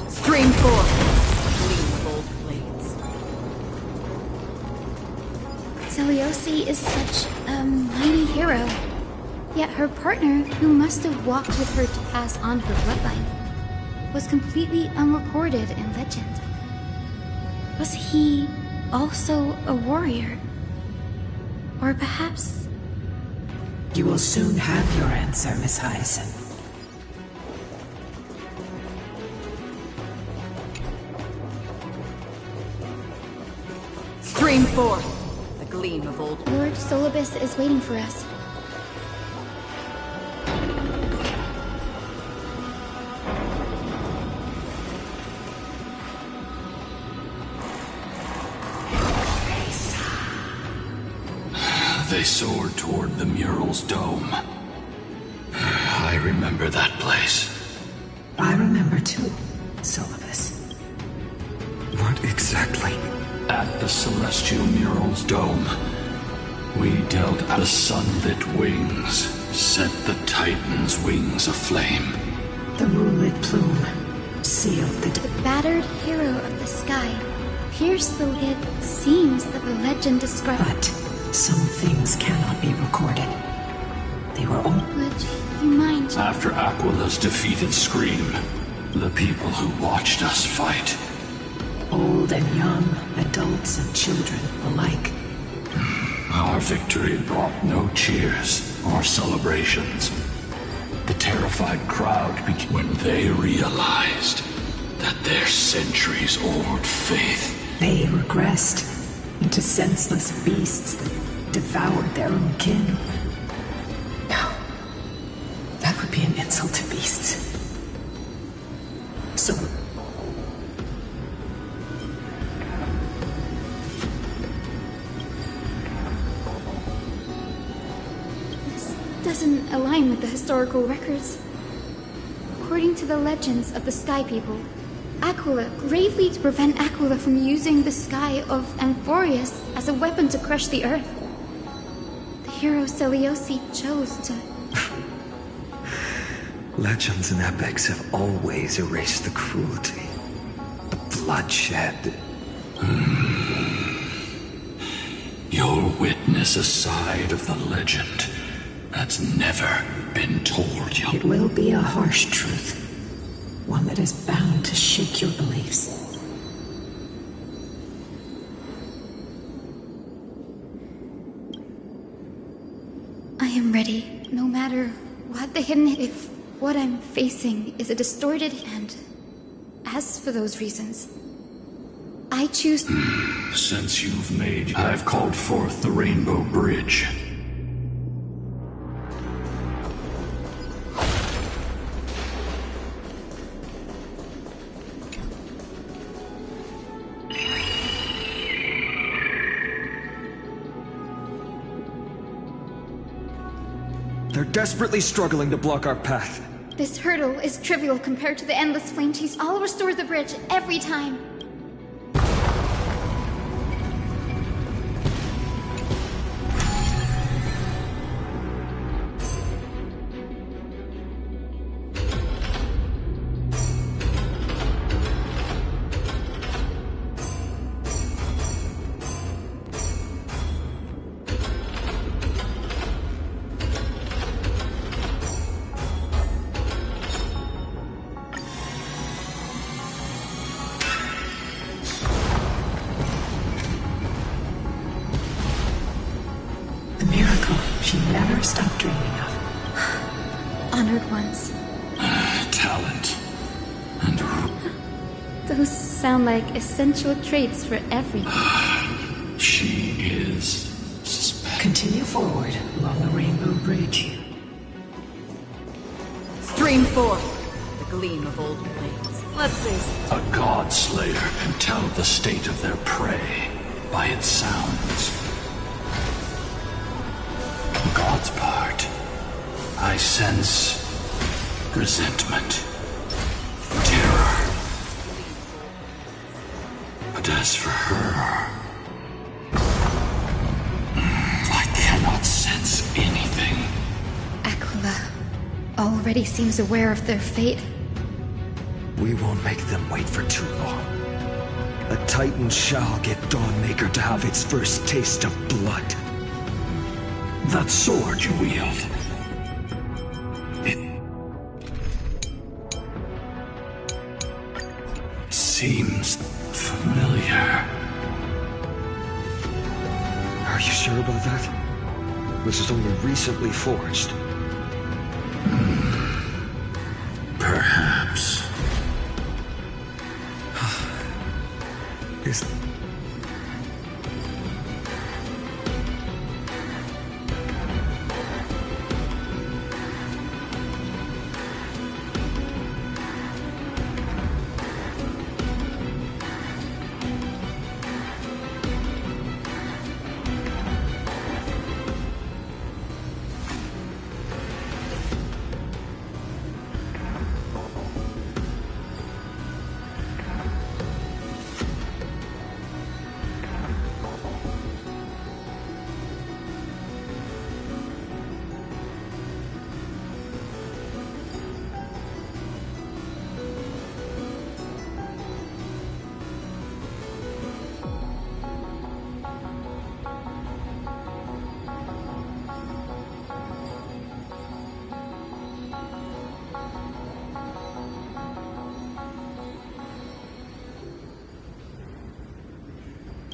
Stream 4. Gleam bold blades. Zeliosi is such a mighty hero. Yet her partner, who must have walked with her to pass on her bloodline, was completely unrecorded in legend. Was he also a warrior? Or perhaps... You will soon have your answer, Miss Hyacinth. Stream 4. The gleam of old... Lord Solibus is waiting for us. They soared toward the mural's dome. I remember that place. I remember too, Solibus. What exactly? At the celestial mural's dome, we dealt the sunlit wings, set the Titan's wings aflame. The moonlit plume sealed The battered hero of the sky pierced the lid. Seems that the legend described... But some things cannot be recorded. They were all... Would you mind? After Aquila's defeated Scream, the people who watched us fight. Old and young, adults and children alike. Our victory brought no cheers or celebrations. The terrified crowd began when they realized that their centuries-old faith... They regressed into senseless beasts that devoured their own kin. No, that would be an insult to beasts. So... doesn't align with the historical records. According to the legends of the Sky People, Aquila, gravely to prevent Aquila from using the sky of Amphorius as a weapon to crush the earth, the hero Zeliosi chose to... Legends and epics have always erased the cruelty, the bloodshed. You'll witness a side of the legend that's never been told you. It will be a harsh truth. One that is bound to shake your beliefs. I am ready, no matter what the hidden... If what I'm facing is a distorted hand. As for those reasons, I choose... Since you've made... I've called forth the Rainbow Bridge. They're desperately struggling to block our path. This hurdle is trivial compared to the endless flame chase. I'll restore the bridge every time. She never stopped dreaming of. Honored ones. Talent. And... Those sound like essential traits for everything. She is... suspect. Continue forward along the Rainbow Bridge. Stream 4. The gleam of old blades. Let's see. A god slayer can tell the state of their prey by its sounds. On God's part, I sense resentment, terror. But as for her, I cannot sense anything. Aquila already seems aware of their fate. We won't make them wait for too long. A Titan shall get Dawnmaker to have its first taste of blood. That sword you wield, it seems familiar. Are you sure about that? This is only recently forged. Perhaps. Is...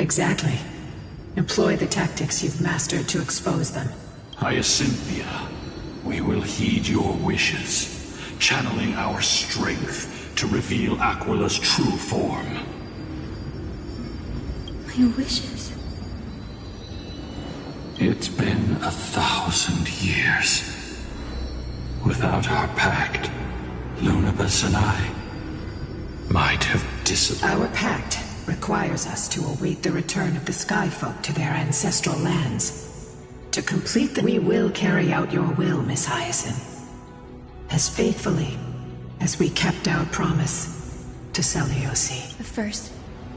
Exactly. Employ the tactics you've mastered to expose them. Hyacinthia, we will heed your wishes, channeling our strength to reveal Aquila's true form. My wishes. It's been 1,000 years. Without our pact, Lunabus and I might have disappeared. Our pact requires us to await the return of the Skyfolk to their ancestral lands. To complete the we will carry out your will, Miss Hyacinth. As faithfully as we kept our promise to Seliosi. But first,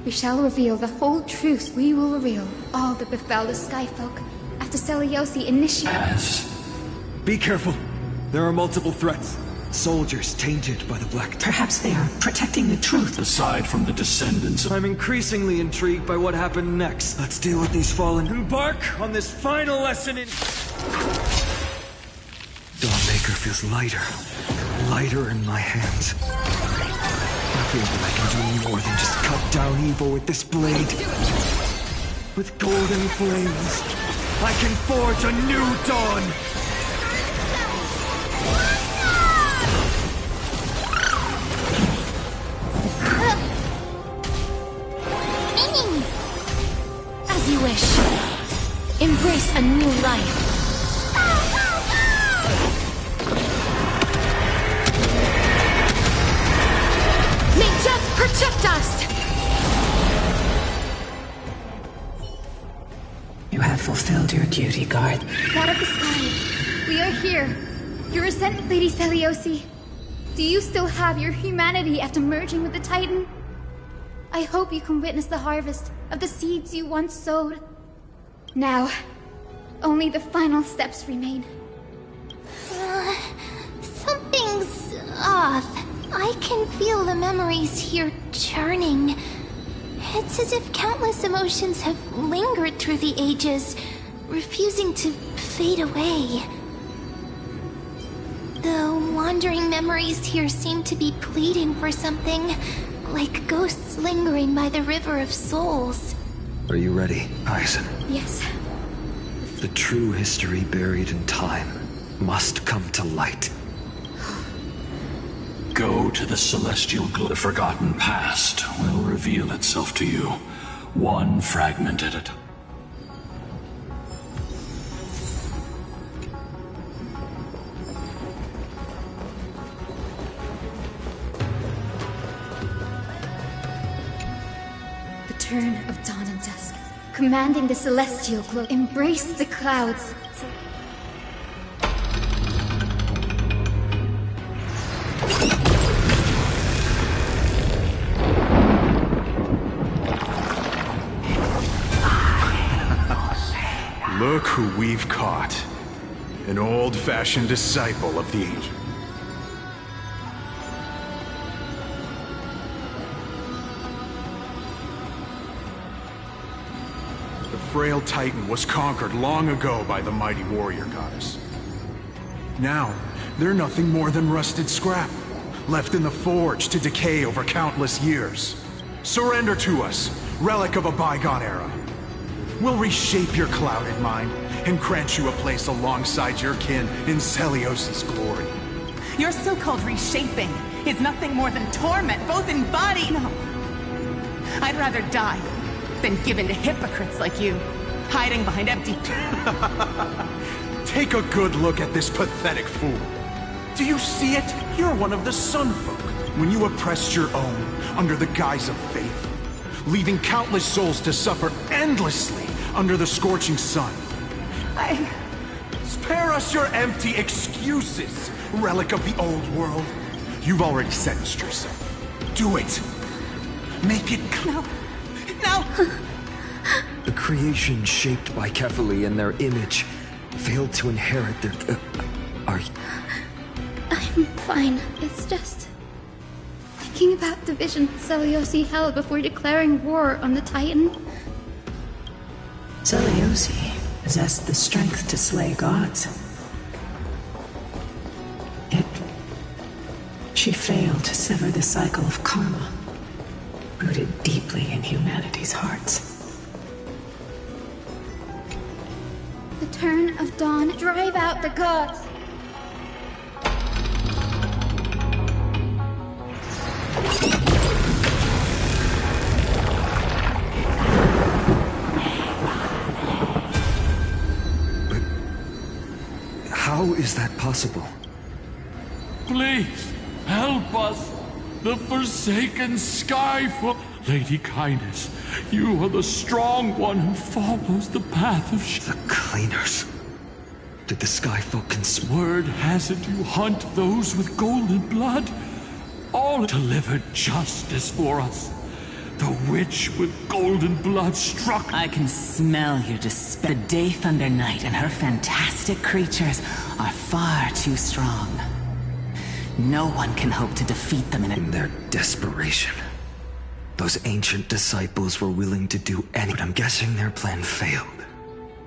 we shall reveal the whole truth. We will reveal all that befell the Skyfolk after Seliosi initiated. As Be careful. There are multiple threats. Soldiers tainted by the Black Tide. Perhaps they are protecting the truth. aside from the descendants of I'm increasingly intrigued by what happened next. Let's deal with these fallen. Embark on this final lesson in... Dawnmaker feels lighter. Lighter in my hands. I feel that I can do more than just cut down evil with this blade. With golden flames, I can forge a new dawn! As you wish. Embrace a new life. May death protect us! You have fulfilled your duty, guard. God of the sky, we are here. Your resentment, Lady Seliosi. Do you still have your humanity after merging with the Titan? I hope you can witness the harvest of the seeds you once sowed. Now, only the final steps remain. Something's off. I can feel the memories here churning. It's as if countless emotions have lingered through the ages, refusing to fade away. The wandering memories here seem to be pleading for something, like ghosts lingering by the river of souls. Are you ready, Hyacinth? Yes. The true history buried in time must come to light. go to the celestial the forgotten past will reveal itself to you, one fragment at a time. turn of dawn and dusk, commanding the celestial glow, embrace the clouds. Look who we've caught. An old-fashioned disciple of the ancient. The frail Titan was conquered long ago by the mighty warrior goddess. Now, they're nothing more than rusted scrap, left in the forge to decay over countless years. Surrender to us, relic of a bygone era. We'll reshape your clouded mind and grant you a place alongside your kin in Celios' glory. Your so-called reshaping is nothing more than torment, both in body... No. I'd rather die than give in to hypocrites like you, hiding behind empty... Take a good look at this pathetic fool. Do you see it? You're one of the Sun Folk. When you oppressed your own under the guise of faith, leaving countless souls to suffer endlessly under the scorching sun. Spare us your empty excuses, relic of the old world. You've already sentenced yourself. Do it. Make it clear. No! The creation shaped by Kefali in their image failed to inherit their... I'm fine. It's just... thinking about the vision Celiosi held before declaring war on the Titan. Celiosi possessed the strength to slay gods. Yet, she failed to sever the cycle of karma, rooted deeply in humanity's hearts. The turn of dawn, drive out the gods! How is that possible? Please, help us! The Forsaken Skyfall! Lady Kindness, you are the strong one who follows the path of The cleaners. Did the Skyfolk Word has it you hunt those with golden blood. All delivered justice for us. The witch with golden blood struck... I can smell your despair. The Day Thunder Knight and her fantastic creatures are far too strong. No one can hope to defeat them in their desperation. Those ancient disciples were willing to do anything, but I'm guessing their plan failed.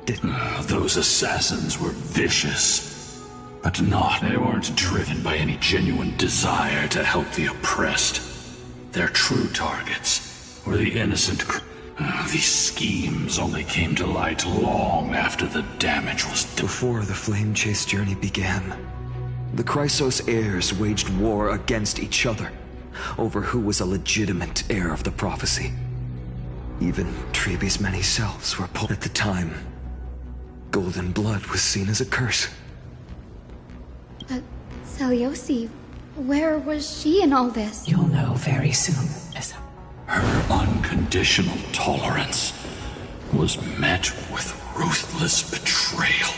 Didn't... Those assassins were vicious, but not. They weren't driven by any genuine desire to help the oppressed. Their true targets were the innocent. These schemes only came to light long after the damage was done. Before the Flame Chase journey began, the Chrysos heirs waged war against each other over who was a legitimate heir of the prophecy. Even Trebi's many selves were pulled. At the time, golden blood was seen as a curse. But Celiosi, where was she in all this? You'll know very soon. Her unconditional tolerance was met with ruthless betrayal.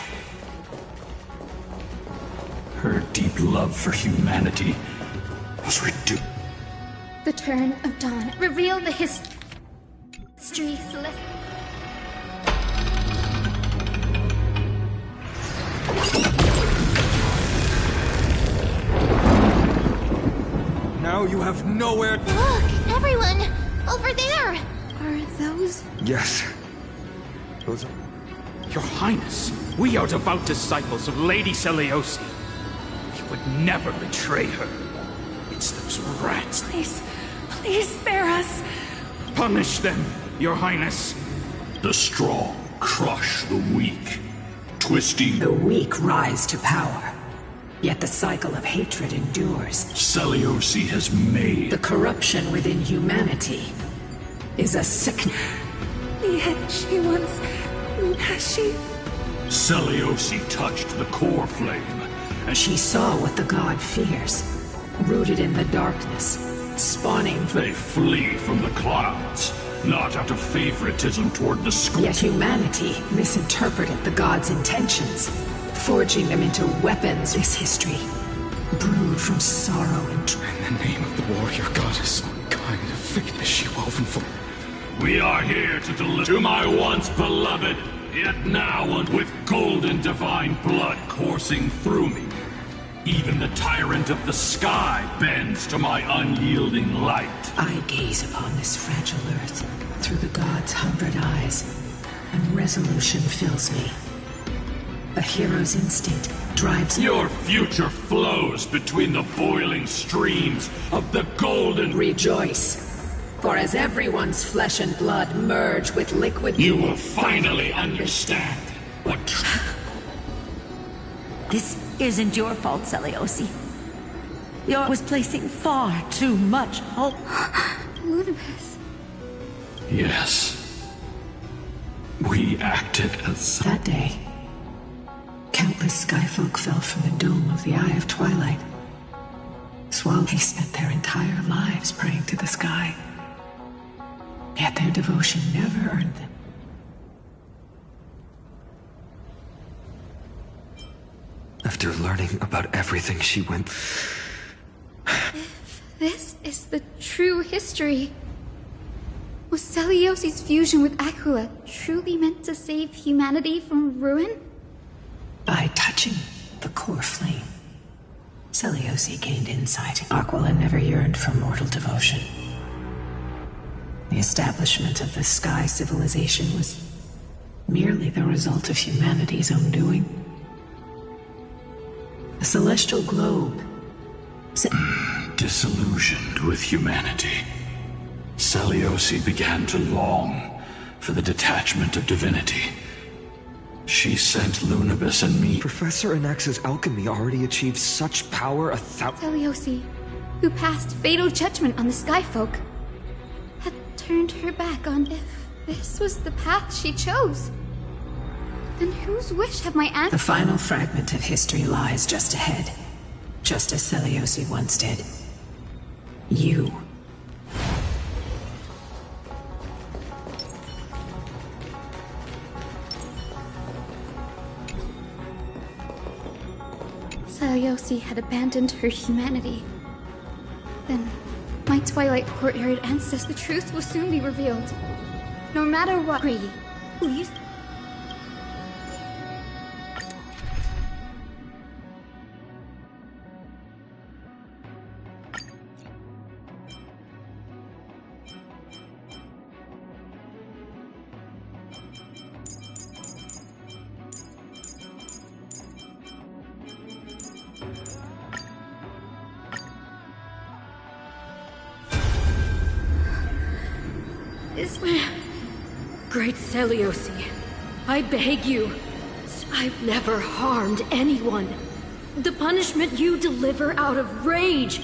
Her deep love for humanity was reduced. The turn of dawn, reveal the history celestial. Now you have nowhere... Look, everyone! Over there! Are those... Yes. Those are... Your Highness, we are devout disciples of Lady Celiosi. We would never betray her. It's those rats. Please spare us. Punish them, Your Highness. The strong crush the weak, twisting... The weak rise to power, yet the cycle of hatred endures. Celiosi has made... The corruption within humanity is a sickness. Yet she once... has she... Celiosi touched the core flame, and She saw what the god fears, rooted in the darkness, spawning... they flee from the clouds, not out of favoritism toward the school. Yet humanity misinterpreted the gods' intentions, forging them into weapons. This history, brewed from sorrow and In the name of the warrior goddess, what kind of fate is she woven for? We are here to deliver to my once beloved, yet now with golden divine blood coursing through me. Even the tyrant of the sky bends to my unyielding light. I gaze upon this fragile earth through the gods' 100 eyes, and resolution fills me. A hero's instinct drives me. Your future flows between the boiling streams of the golden... Rejoice, for as everyone's flesh and blood merge with liquid... You will finally understand what... This isn't your fault, Seliosi. Yours was placing far too much hope. Ludicrous. Yes. We acted as... That day, countless skyfolk fell from the dome of the Eye of Twilight. They spent their entire lives praying to the sky. Yet their devotion never earned them. After learning about everything she went... If this is the true history, was Celiosi's fusion with Aquila truly meant to save humanity from ruin? By touching the core flame, Celiosi gained insight. Aquila never yearned for mortal devotion. The establishment of the sky civilization was merely the result of humanity's own doing. The celestial globe... Disillusioned with humanity, Celiosi began to long for the detachment of divinity. She sent Lunibus and me... Professor Anax's alchemy already achieved such power Celiosi, who passed fatal judgment on the Skyfolk, had turned her back on if this was the path she chose. Then whose wish have my aunt... The final fragment of history lies just ahead, just as Celiosi once did. You. Celiosi had abandoned her humanity. Then, my Twilight Courtyard ancestor, the truth will soon be revealed. No matter what, Grady, will you... Great Celiosi, I beg you. I've never harmed anyone. The punishment you deliver out of rage.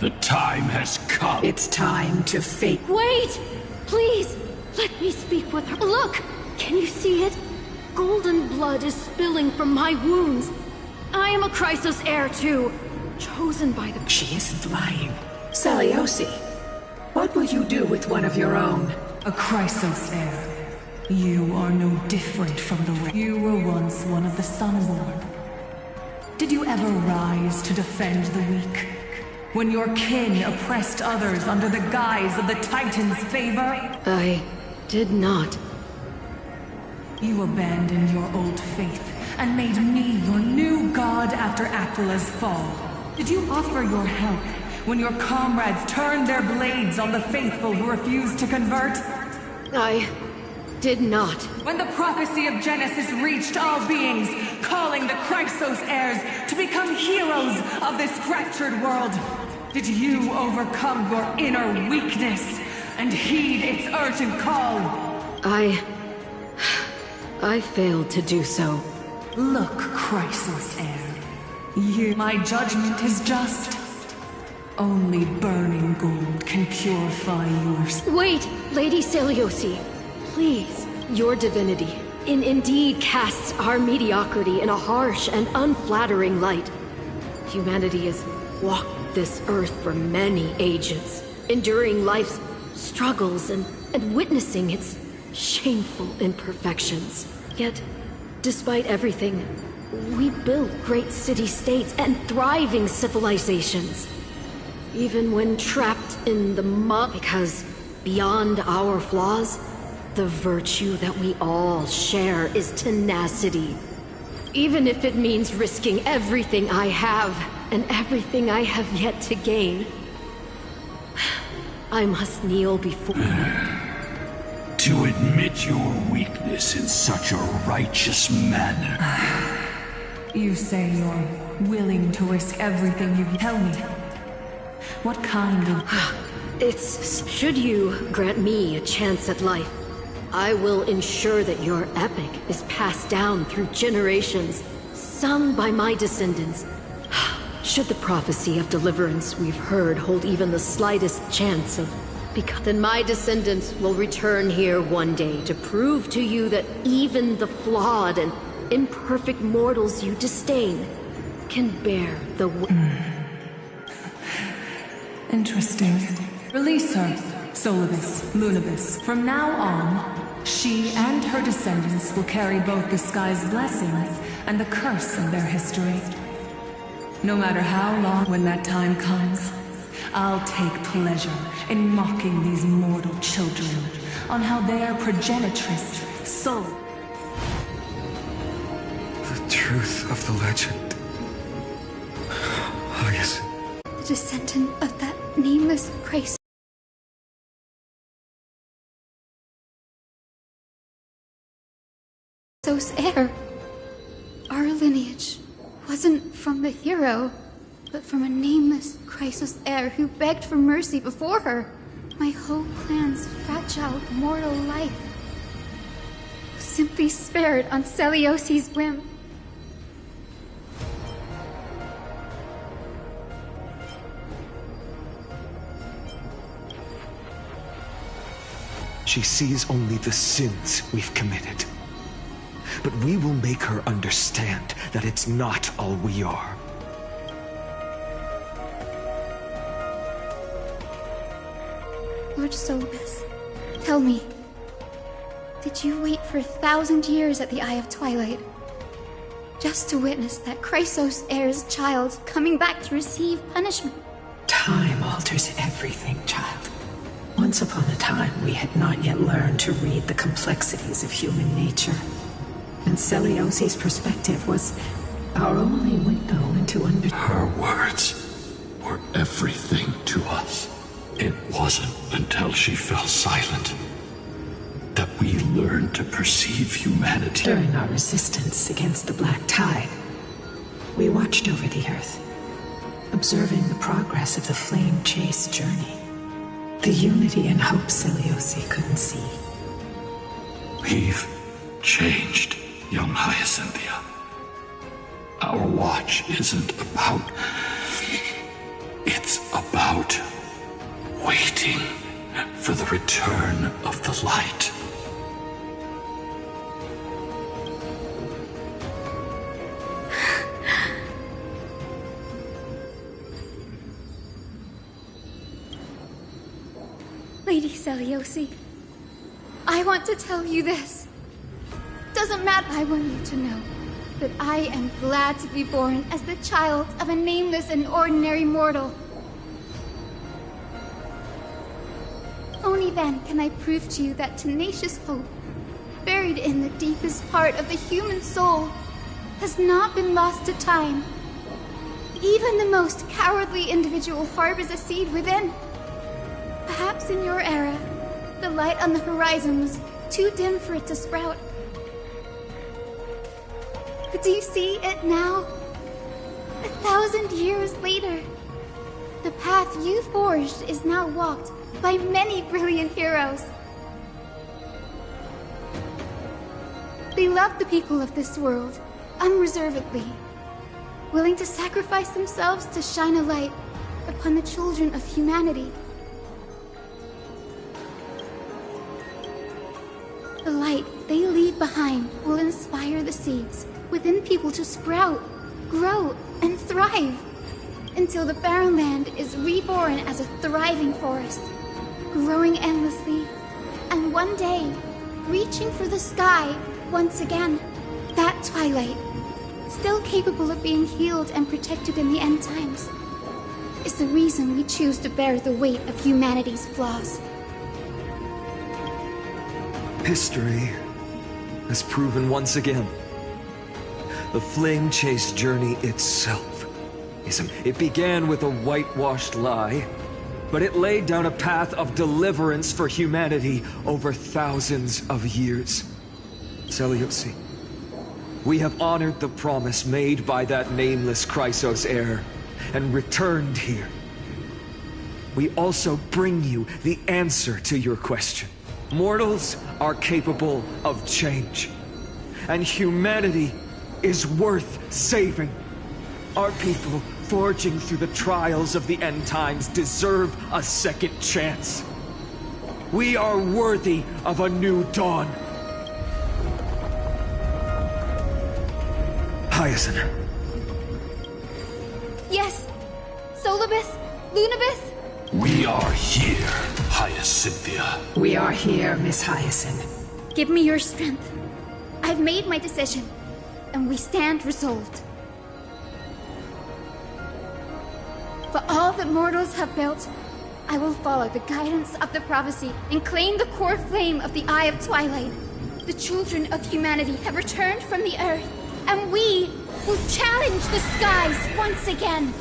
The time has come. It's time to fate. Wait! Please, let me speak with her. Look! Can you see it? Golden blood is spilling from my wounds. I am a Chrysos heir too, chosen by the... She isn't lying. Celiosi, what will you do with one of your own? A Chrysos heir. You are no different from the rest. You were once one of the Sunborn. Did you ever rise to defend the weak? When your kin oppressed others under the guise of the Titan's favor? I did not. You abandoned your old faith and made me your new god after Aquila's fall. Did you offer your help when your comrades turned their blades on the faithful who refused to convert? I did not. When the prophecy of Genesis reached all beings, calling the Chrysos heirs to become heroes of this fractured world, did you overcome your inner weakness and heed its urgent call? I failed to do so. Look, Chrysos heir. My judgment is just. Only burning gold can purify yours. Wait, Lady Celiosi. Please, your divinity indeed casts our mediocrity in a harsh and unflattering light. Humanity has walked this earth for many ages, enduring life's struggles and witnessing its shameful imperfections. Yet, despite everything, we built great city-states and thriving civilizations. Even when trapped in the mud, because beyond our flaws, the virtue that we all share is tenacity. Even if it means risking everything I have and everything I have yet to gain. I must kneel before... To admit your weakness in such a righteous manner. You say you're willing to risk everything you tell me. What kind of... It's... Should you grant me a chance at life, I will ensure that your epic is passed down through generations, sung by my descendants. Should the prophecy of deliverance we've heard hold even the slightest chance of... Then my descendants will return here one day to prove to you that even the flawed and imperfect mortals you disdain can bear the... Interesting. Release her, Solibus, Lunibus. From now on, she and her descendants will carry both the sky's blessing and the curse of their history. No matter how long, when that time comes, I'll take pleasure in mocking these mortal children on how their progenitress, Sol... The truth of the legend. Hyacinth. The descendant of that nameless Christ. Those heir. Our lineage wasn't from the hero, but from a nameless Chrysos heir who begged for mercy before her. My whole clan's fragile mortal life was simply spared on Celiosi's whim. She sees only the sins we've committed. But we will make her understand that it's not all we are. Lord Solibus, tell me, did you wait for 1,000 years at the Eye of Twilight just to witness that Chrysos heir's child coming back to receive punishment? Time alters everything, child. Once upon a time, we had not yet learned to read the complexities of human nature. And Celiosi's perspective was our only window into Her words were everything to us. It wasn't until she fell silent that we learned to perceive humanity. During our resistance against the Black Tide, we watched over the Earth, observing the progress of the Flame Chase journey. The unity and hope Celiosi couldn't see. We've changed, young Hyacinthia. Our watch isn't about... It's about waiting for the return of the light. Lady Celiosi, I want to tell you this. Doesn't matter, I want you to know that I am glad to be born as the child of a nameless and ordinary mortal. Only then can I prove to you that tenacious hope, buried in the deepest part of the human soul, has not been lost to time. Even the most cowardly individual harbors a seed within. Perhaps in your era, the light on the horizon was too dim for it to sprout. But do you see it now? 1,000 years later, the path you forged is now walked by many brilliant heroes. They love the people of this world, unreservedly, willing to sacrifice themselves to shine a light upon the children of humanity. The light they leave behind will inspire the seeds within people to sprout, grow, and thrive until the barren land is reborn as a thriving forest. growing endlessly, and one day, reaching for the sky once again. That twilight, still capable of being healed and protected in the end times, is the reason we choose to bear the weight of humanity's flaws. History has proven once again, the Flame Chase journey itself it began with a whitewashed lie, but it laid down a path of deliverance for humanity over thousands of years. Seleuci, we have honored the promise made by that nameless Chrysos heir, and returned here. We also bring you the answer to your question. Mortals are capable of change, and humanity is worth saving. Our people, forging through the trials of the end times, deserve a second chance. We are worthy of a new dawn. Hyacinth. Yes! Solibus? Lunibus? We are here, Hyacinthia. We are here, Miss Hyacinth. Give me your strength. I've made my decision, and we stand resolved. For all that mortals have built, I will follow the guidance of the prophecy and claim the core flame of the Eye of Twilight. The children of humanity have returned from the earth, and we will challenge the skies once again.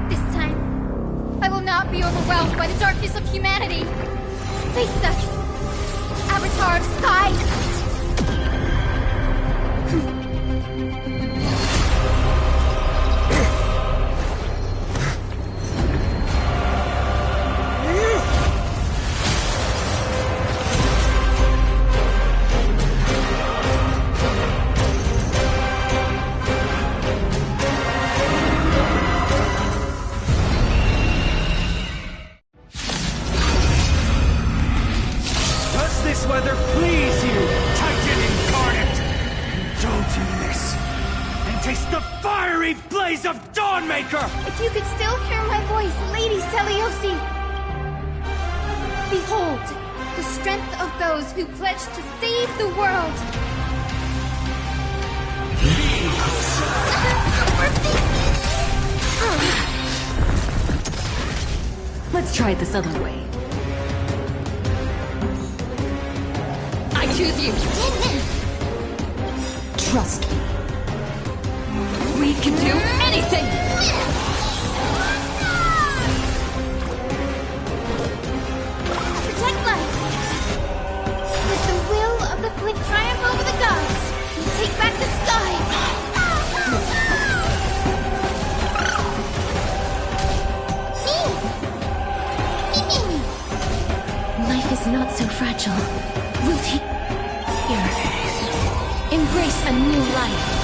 This time, I will not be overwhelmed by the darkness of humanity. Face us, Avatar of Sky! If you could still hear my voice, Lady Seleuci! Behold, the strength of those who pledge to save the world! Let's try it this other way. I choose you! Trust me. We can do anything! Protect life! With the will of the Blink triumph over the gods, we take back the sky! Life is not so fragile. We'll take... Here. Embrace a new life.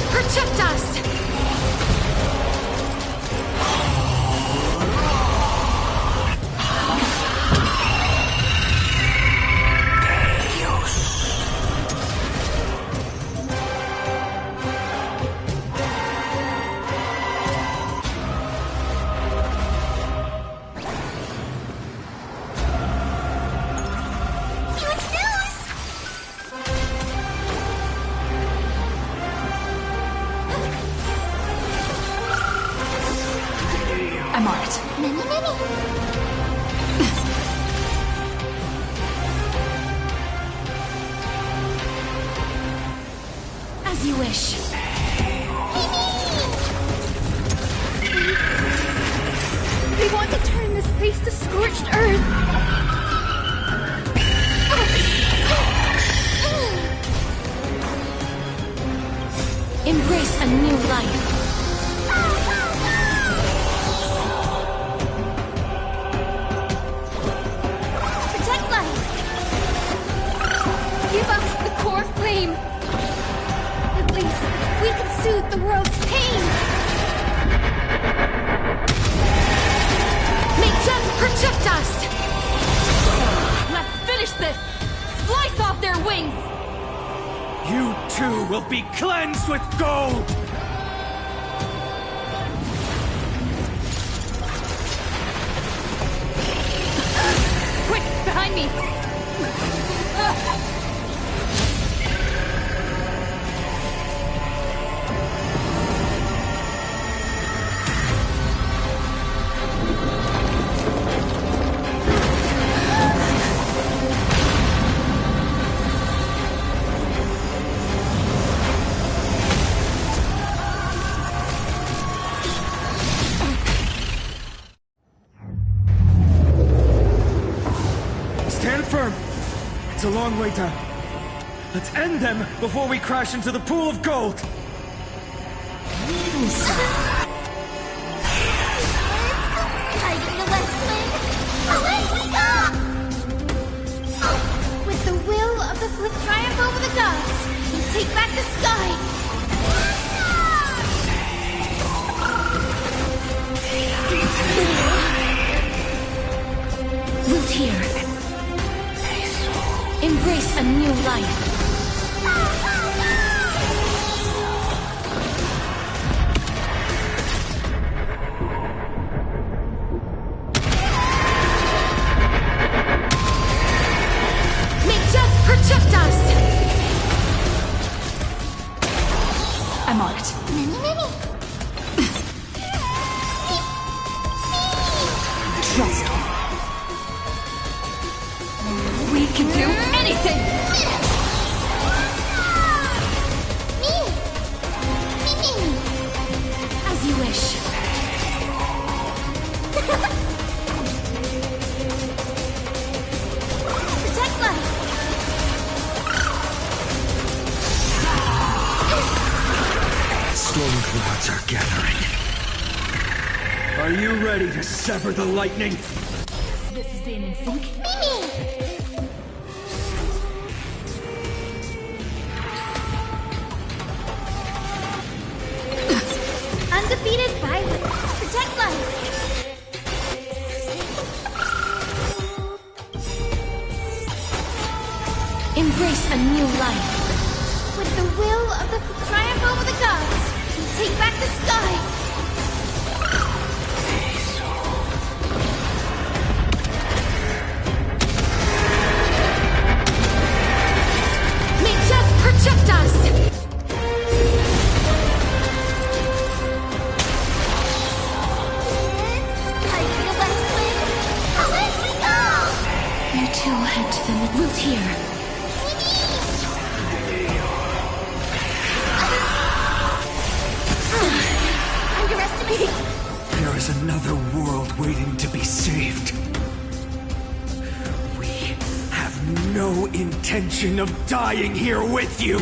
Protect us! I'm on it. As you wish. They want to turn this place to scorched earth. Embrace a new life. Protect life. Give us the core flame. At least we soothe the world's pain! May death protect us! Let's finish this! Slice off their wings! You too will be cleansed with gold! Quick, behind me! Stand firm! It's a long way down. Let's end them before we crash into the pool of gold! Hiding the West Wind! Away we go! With the will of the triumph over the gods, we take back the sky! Root here. Embrace a new life. May death protect us! I'm on it. Trust me. We can do anything! As you wish. Protect life! Storm clouds are gathering. Are you ready to sever the lightning? This is being in sync. Undefeated violence. Protect life. Embrace a new life. With the will of the triumph over the gods, we take back the sky. May death protect us! Hiding the West Wind. Away we go! You two head to the root here. Underestimating. There is another world waiting to be saved. We have no intention of dying here with you.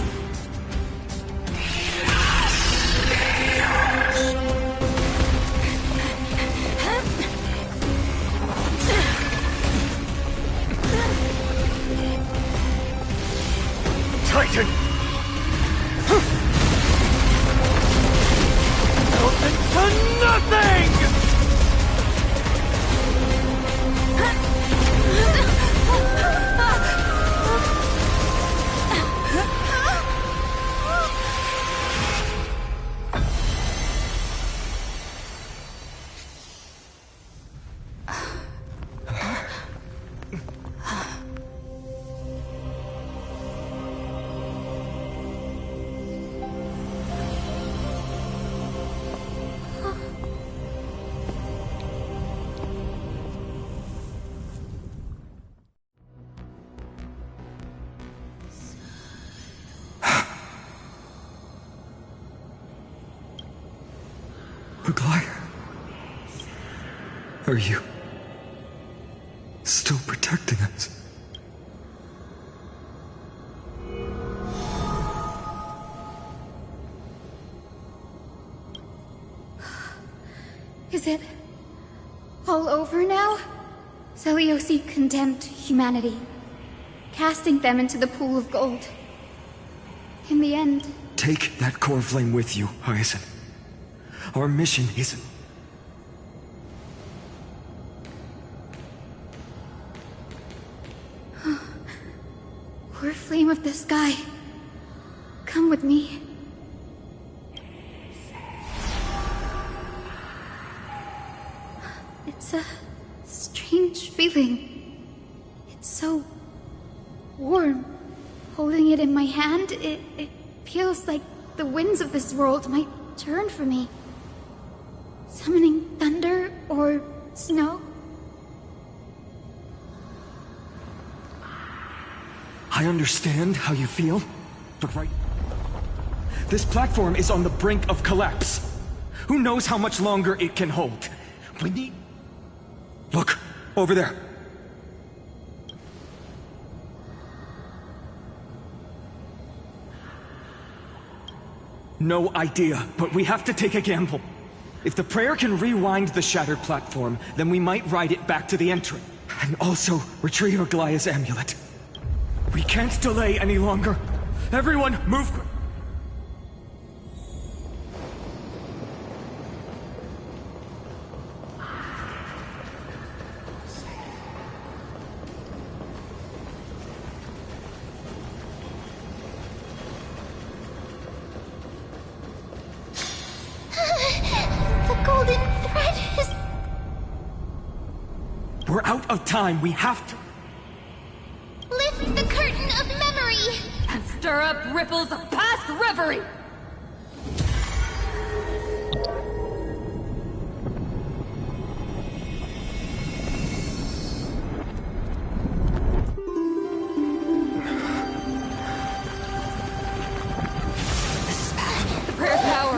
Titan! To nothing! Maguire? Are you still protecting us? Is it all over now? Seliosi condemned humanity, casting them into the pool of gold. In the end... Take that core flame with you, Hyacinth. Our mission isn't... Core flame of the sky. Come with me. It's a strange feeling. It's so warm. Holding it in my hand, it feels like the winds of this world might turn for me. Summoning thunder or snow. I understand how you feel, but right... This platform is on the brink of collapse. Who knows how much longer it can hold? We need... Look, over there. No idea, but we have to take a gamble. If the prayer can rewind the shattered platform, then we might ride it back to the entrance. And also retrieve Aglaya's amulet. We can't delay any longer. Everyone, move! The golden thread is... We're out of time. We have to... Lift the curtain of memory! And stir up ripples of past reverie! The prayer's power!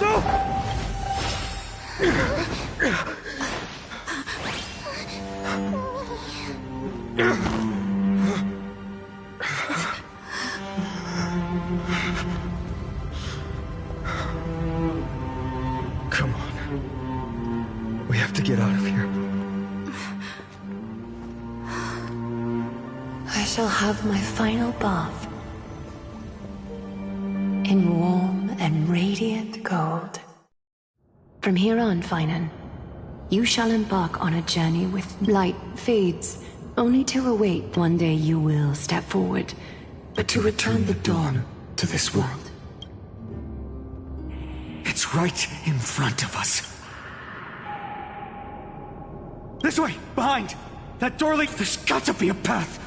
No! Come on. We have to get out of here. I shall have my final bath in warm and radiant gold. From here on, Finan, you shall embark on a journey with light fades, only to await. One day you will step forward, but to return the dawn to this world. It's right in front of us. This way! Behind! That door leads... There's got to be a path!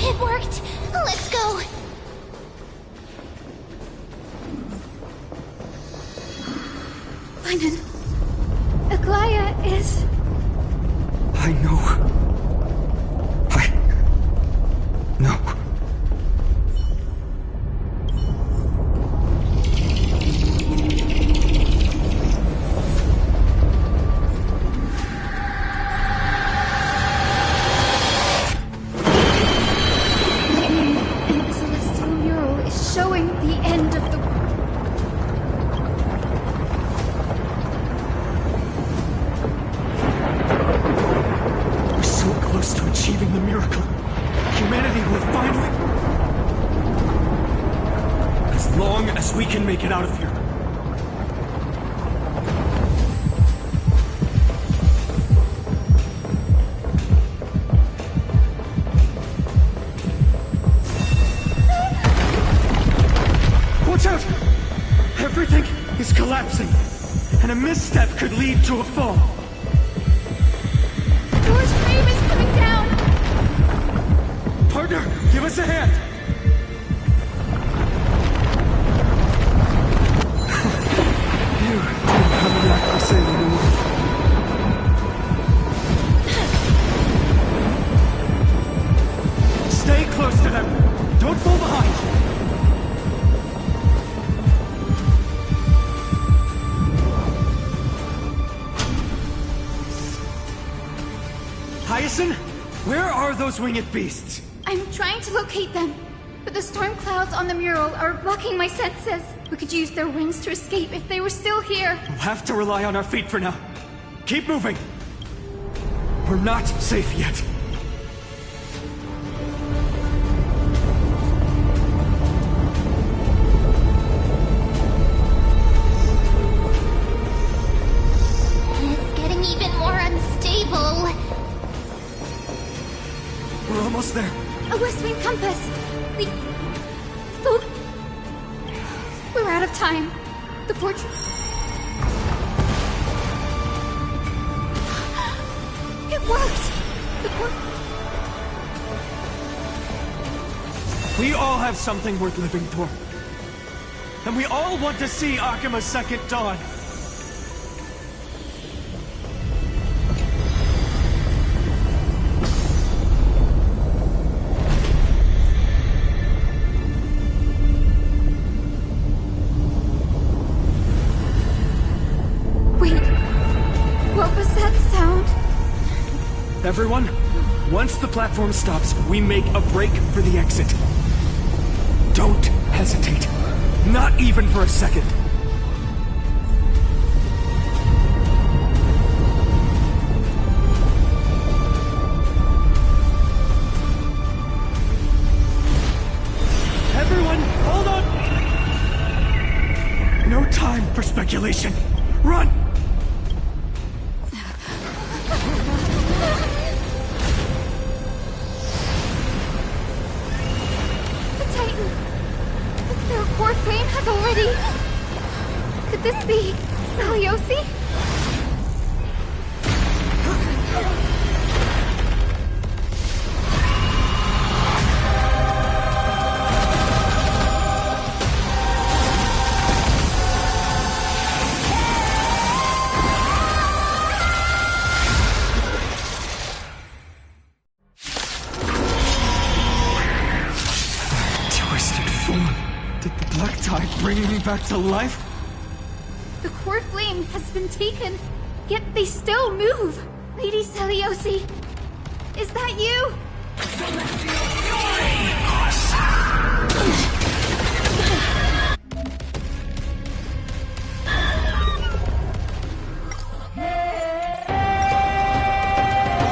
It worked! Let's go! Finan, Aglaya is... I know. No. And the celestial mural is showing the end of the... We're so close to achieving the miracle. Humanity will finally... As long as we can make it out of here. Watch out! Everything is collapsing, and a misstep could lead to a fall. Door's frame is coming down! Partner, give us a hand! You have a knack for saving the world. Stay close to them! Don't fall behind! Hyacinth, where are those winged beasts? I'm trying to locate them, but the storm clouds on the mural are blocking my senses. We could use their wings to escape if they were still here. We'll have to rely on our feet for now. Keep moving! We're not safe yet. It's getting even more unstable. We're almost there. A West Wing compass! We're out of time. The fortress... It worked! We all have something worth living for. And we all want to see Akima's second dawn. Everyone, once the platform stops, we make a break for the exit. Don't hesitate. Not even for a second. Everyone, hold on! No time for speculation. Run! Could this be Seliosi? Twisted form. Did the black tide bring me back to life? The core flame has been taken, yet they still move. Lady Seliosi, is that you?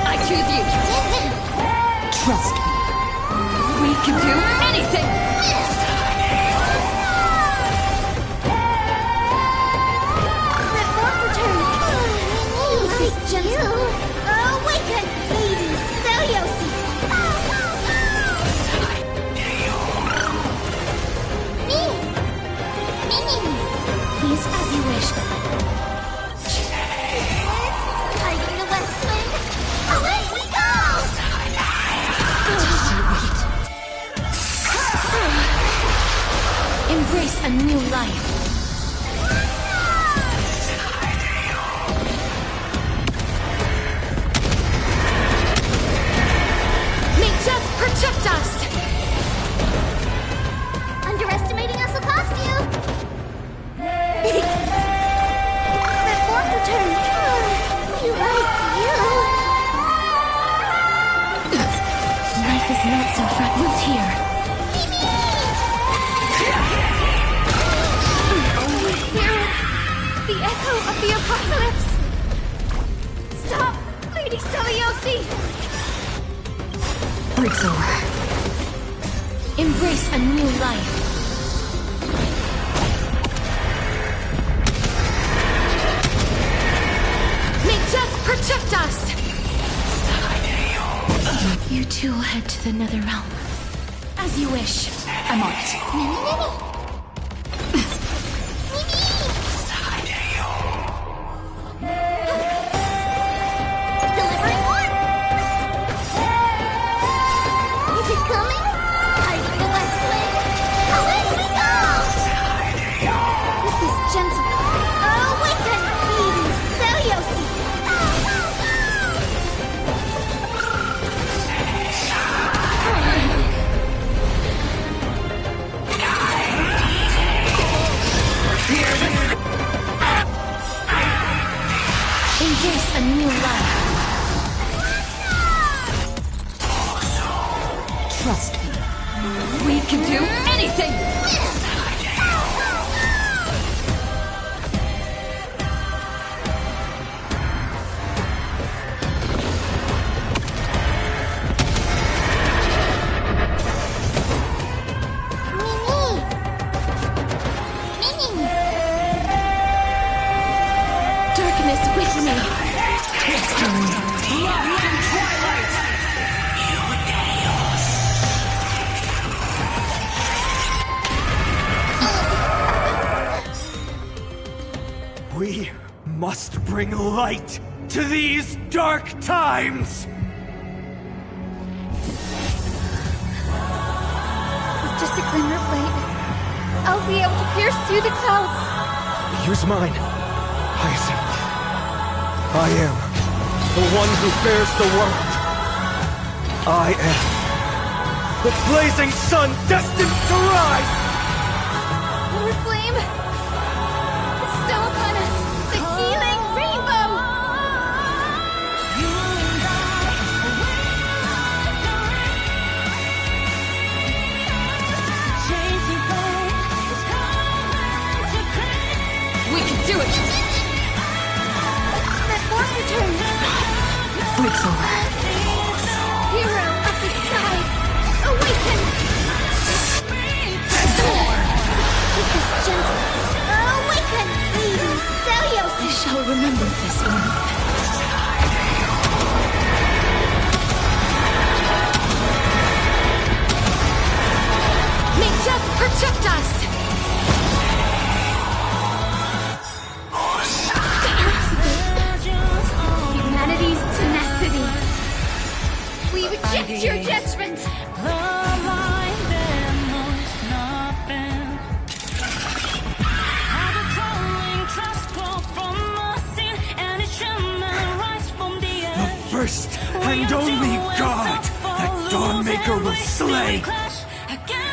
I choose you. Trust me. We can do anything. Awaken, Lady Seliosi! Me! Please, as you wish. Hiding the West Wind! Away we go! Embrace a new life. Protect us! Underestimating us will cost you! That form return! We like you! Life is not so fragile here. Hear the echo of the apocalypse! Stop, Lady Seliosi! Breaks over. Embrace a new life. May death protect us! You two head to the nether realm. As you wish. I'm on it. Delivering one! Is it coming? Hiding the West Wind! Away we go! With this gentle... Awaken, Lady Seliosi! Embrace a new life. Trust me. We can do anything! bring light to these dark times! With just a glimmer of light, I'll be able to pierce through the clouds. Use mine, Hyacinth. I am the one who bears the world. I am the blazing sun destined to rise! Our flame! It's still upon us! The healing rainbow! We can do it! That force returns! It's over. Hero of the sky! Awaken! With this gentle... Awaken! Lady Celios! I shall remember this one. May death protect us! Humanity's tenacity! We reject your judgment! First and only god that Dawnmaker will slay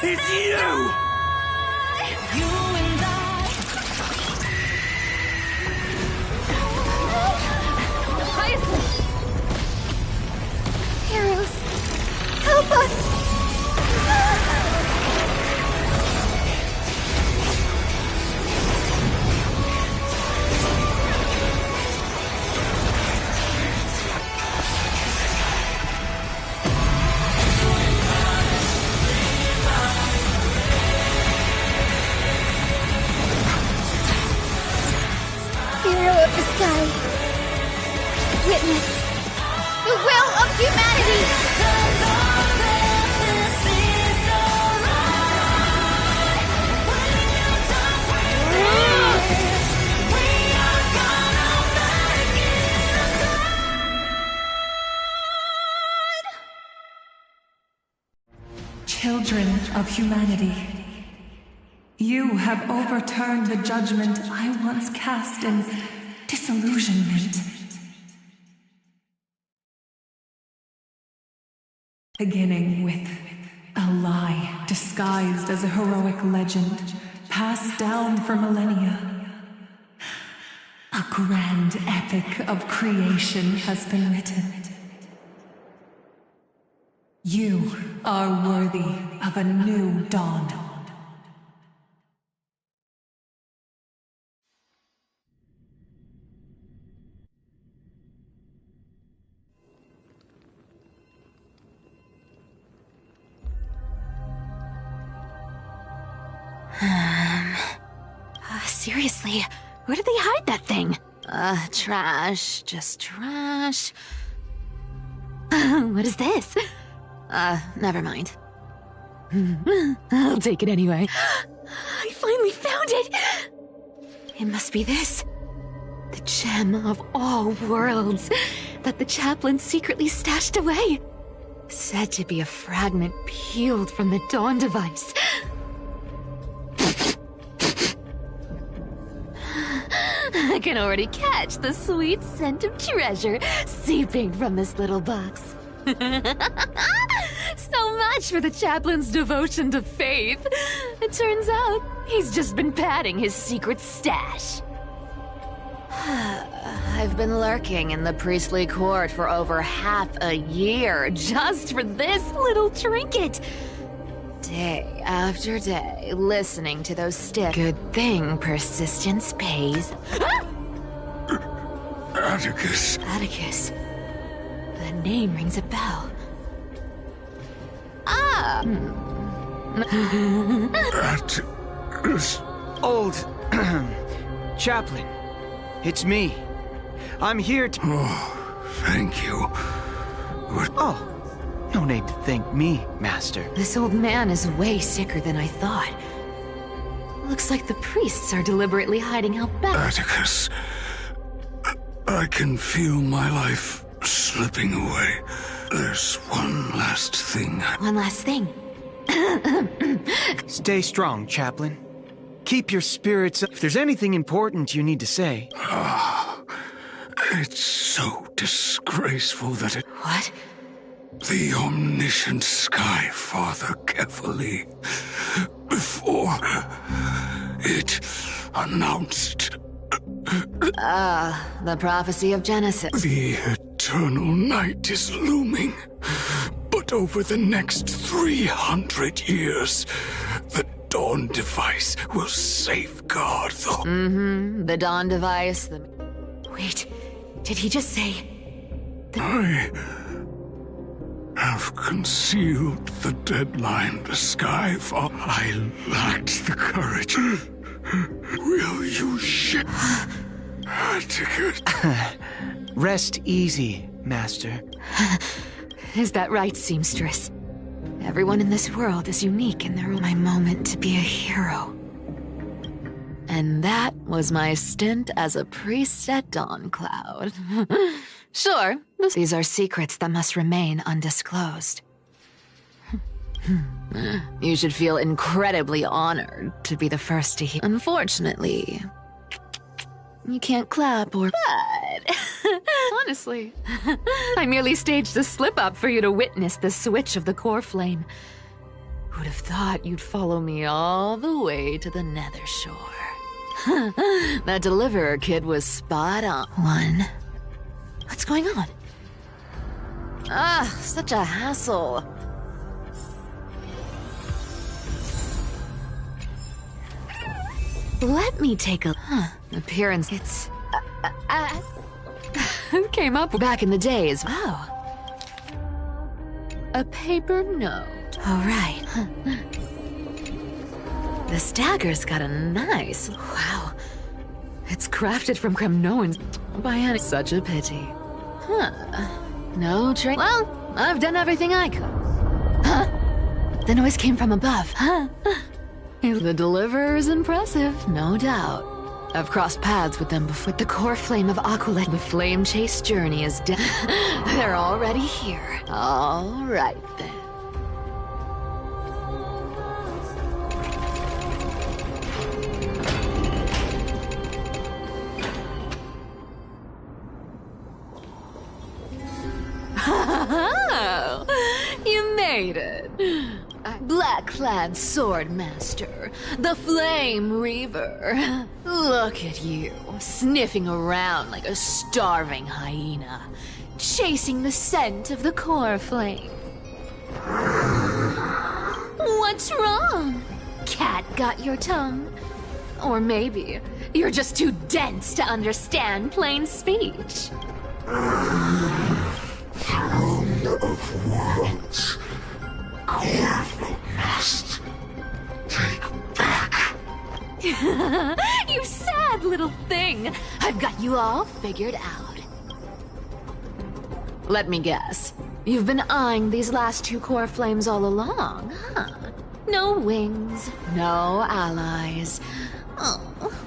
is you! Heroes, help us! Hero of the sky, witness the will of humanity! Children of humanity, you have overturned the judgment I once cast in disillusionment. Beginning with a lie disguised as a heroic legend, passed down for millennia. A grand epic of creation has been written. You are worthy of a new dawn. Seriously, where did they hide that thing? Trash. Just trash. What is this? Never mind. I'll take it anyway. I finally found it! It must be this. The gem of all worlds that the chaplain secretly stashed away. Said to be a fragment peeled from the Dawn device. I can already catch the sweet scent of treasure seeping from this little box. So much for the chaplain's devotion to faith. It turns out he's just been padding his secret stash. I've been lurking in the priestly court for over half a year just for this little trinket. Day after day, listening to those stiff. Good thing persistence pays. Atticus. Atticus. The name rings a bell. Ah! Atticus. Old chaplain, it's me. I'm here to... Oh, thank you. Oh, no need to thank me, Master. This old man is way sicker than I thought. Looks like the priests are deliberately hiding out back. Atticus. I can feel my life slipping away. There's one last thing. One last thing. Stay strong, Chaplain. Keep your spirits up. If there's anything important you need to say. It's so disgraceful that it... What? The omniscient Sky Father Kefali, before it announced... the prophecy of Genesis. The eternal night is looming. But over the next 300 years, the Dawn Device will safeguard the... The Dawn Device, Wait, did he just say... I have concealed the deadline the Sky Father... I lacked the courage. Will you ship a ticket? Rest easy, Master. Is that right, Seamstress? Everyone in this world is unique in their own... My moment to be a hero. And that was my stint as a priest at Dawncloud. Sure, these are secrets that must remain undisclosed. You should feel incredibly honored to be the first to hear. Unfortunately, you can't clap or... But... Honestly, I merely staged a slip-up for you to witness the switch of the core flame. Who'd have thought you'd follow me all the way to the Nether Shore? That Deliverer kid was spot on. What's going on? Such a hassle. Let me take a... appearance. It's... Who came up back in the days? Oh. A paper note. All right. This dagger's got a nice... Wow. It's crafted from Kremnoans by any... Such a pity. No trick. Well, I've done everything I could. The noise came from above. The Deliverer is impressive, no doubt. I've crossed paths with them before. The core flame of Aqualet. The flame chase journey is done. They're already here. All right, then. You made it. Black-clad sword master, the Flame Reaver. Look at you, sniffing around like a starving hyena, chasing the scent of the core flame. What's wrong? Cat got your tongue? Or maybe you're just too dense to understand plain speech. Throne of worlds. Corvo must take back. You sad little thing. I've got you all figured out. Let me guess. You've been eyeing these last two core flames all along, huh? No wings, no allies. Oh,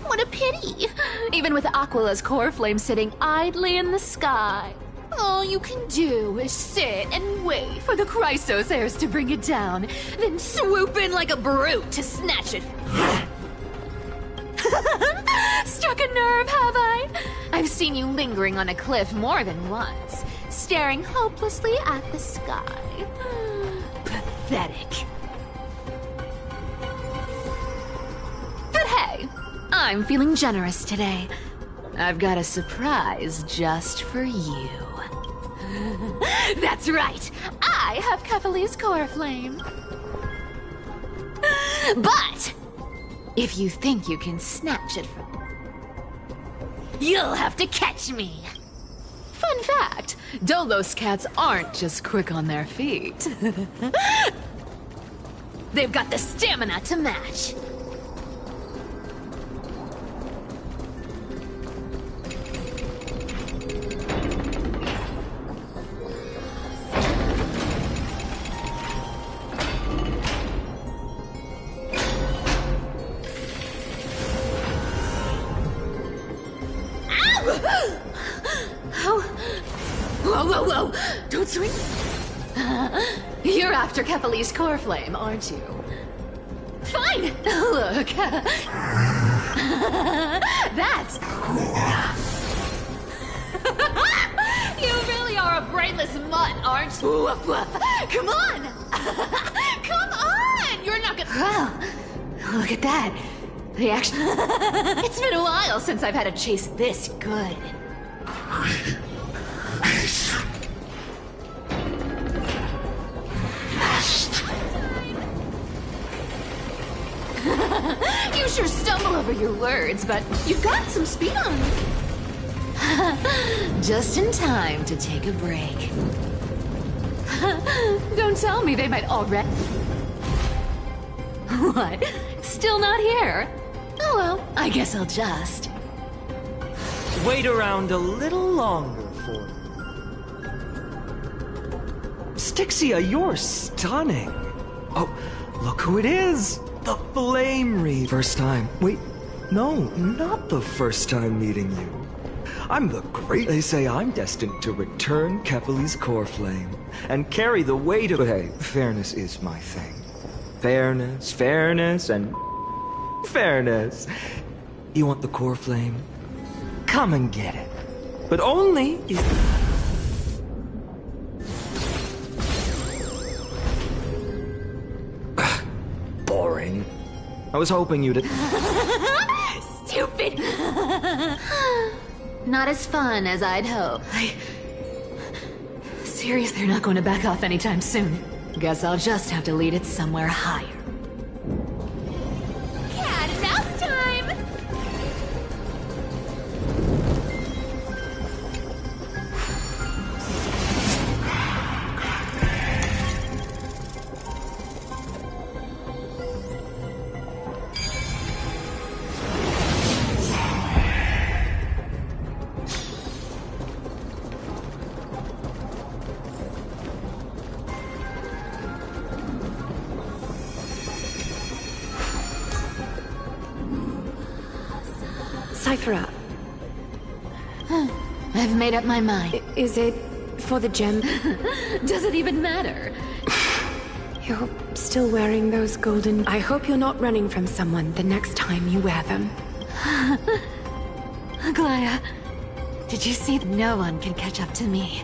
what a pity. Even with Aquala's core flame sitting idly in the sky, all you can do is sit and wait for the Chrysos heirs to bring it down, then swoop in like a brute to snatch it. Struck a nerve, have I? I've seen you lingering on a cliff more than once, staring hopelessly at the sky. Pathetic. But hey, I'm feeling generous today. I've got a surprise just for you. That's right, I have Kefali's core flame. But if you think you can snatch it from... You'll have to catch me. Fun fact, Dolos cats aren't just quick on their feet. They've got the stamina to match. Don't swing! You're after Kepali's core flame, aren't you? Fine! Look! That's... You really are a brainless mutt, aren't you? Woof woof! Come on! Come on! You're not gonna... Well, look at that. The action... It's been a while since I've had a chase this good. You sure stumble over your words, but you've got some speed on you. Just in time to take a break. Don't tell me they might already... What? Still not here? Oh well, I guess I'll just... Wait around a little longer for me. Styxia, you're stunning. Oh, look who it is. The Flame Reaver. First time. Wait, no, not the first time meeting you. I'm the great... They say I'm destined to return Kepali's core flame and carry the weight of... But hey, fairness is my thing. Fairness, and... fairness. You want the core flame? Come and get it. But only if... Boring. I was hoping you'd... Stupid! Not as fun as I'd hoped. Seriously, they're not going to back off anytime soon. Guess I'll just have to lead it somewhere higher. Cat and mouse time! Cyphera. I've made up my mind. Is it for the gem? Does it even matter? You're still wearing those golden... I hope you're not running from someone the next time you wear them. Glaya, did you see? No one can catch up to me.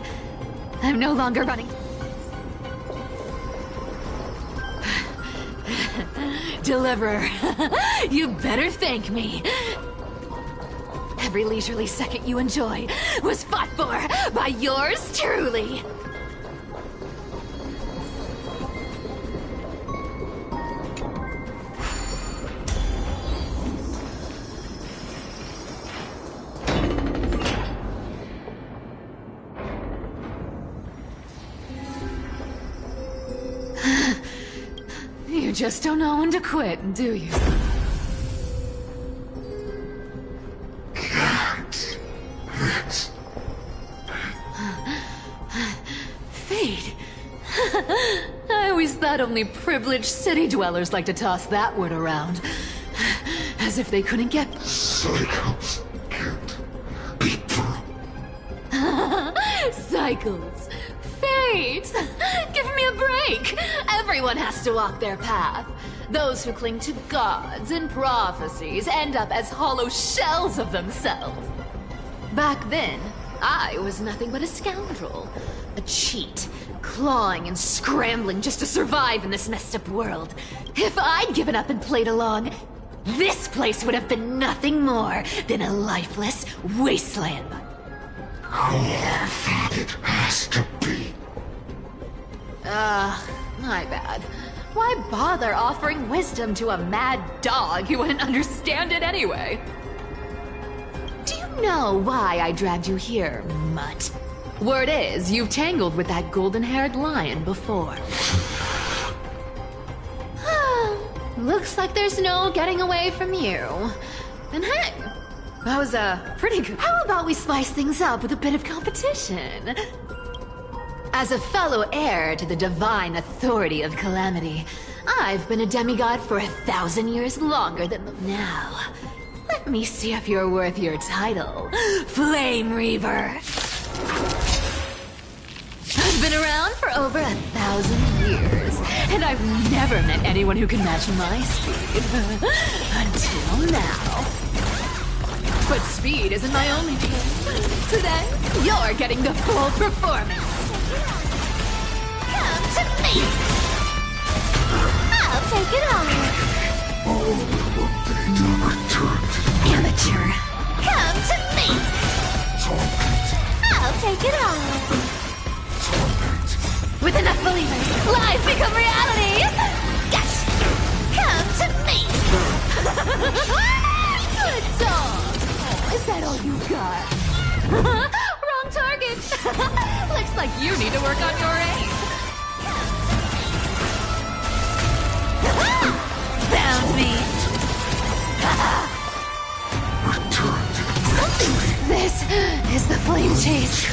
I'm no longer running. Deliverer, you better thank me. Every leisurely second you enjoy was fought for by yours truly. You just don't know when to quit, do you? Fate? I always thought only privileged city dwellers like to toss that word around. As if they couldn't get... Cycles can't be Cycles. Fate! Give me a break! Everyone has to walk their path. Those who cling to gods and prophecies end up as hollow shells of themselves. Back then, I was nothing but a scoundrel. A cheat, clawing and scrambling just to survive in this messed up world. If I'd given up and played along, this place would have been nothing more than a lifeless wasteland. However it has to be. My bad. Why bother offering wisdom to a mad dog who wouldn't understand it anyway? Do you know why I dragged you here, mutt? Word is, you've tangled with that golden-haired lion before. Looks like there's no getting away from you. And hey, that was pretty good. How about we spice things up with a bit of competition? As a fellow heir to the divine authority of Calamity, I've been a demigod for 1,000 years longer than them now. Let me see if you're worth your title, Flame Reaver. for over 1,000 years, and I've never met anyone who can match my speed. Until now. But speed isn't my only trait. Today, you're getting the full performance. Come to me! I'll take it all. All will data return to the Amateur. Come to me! torment. I'll take it all. Torment. With enough believers, lies become reality! Yes! Come to me! Good dog! Oh, is that all you got? Wrong target. Looks like you need to work on your aim. Found me. Return to the Something. This is the flame chase.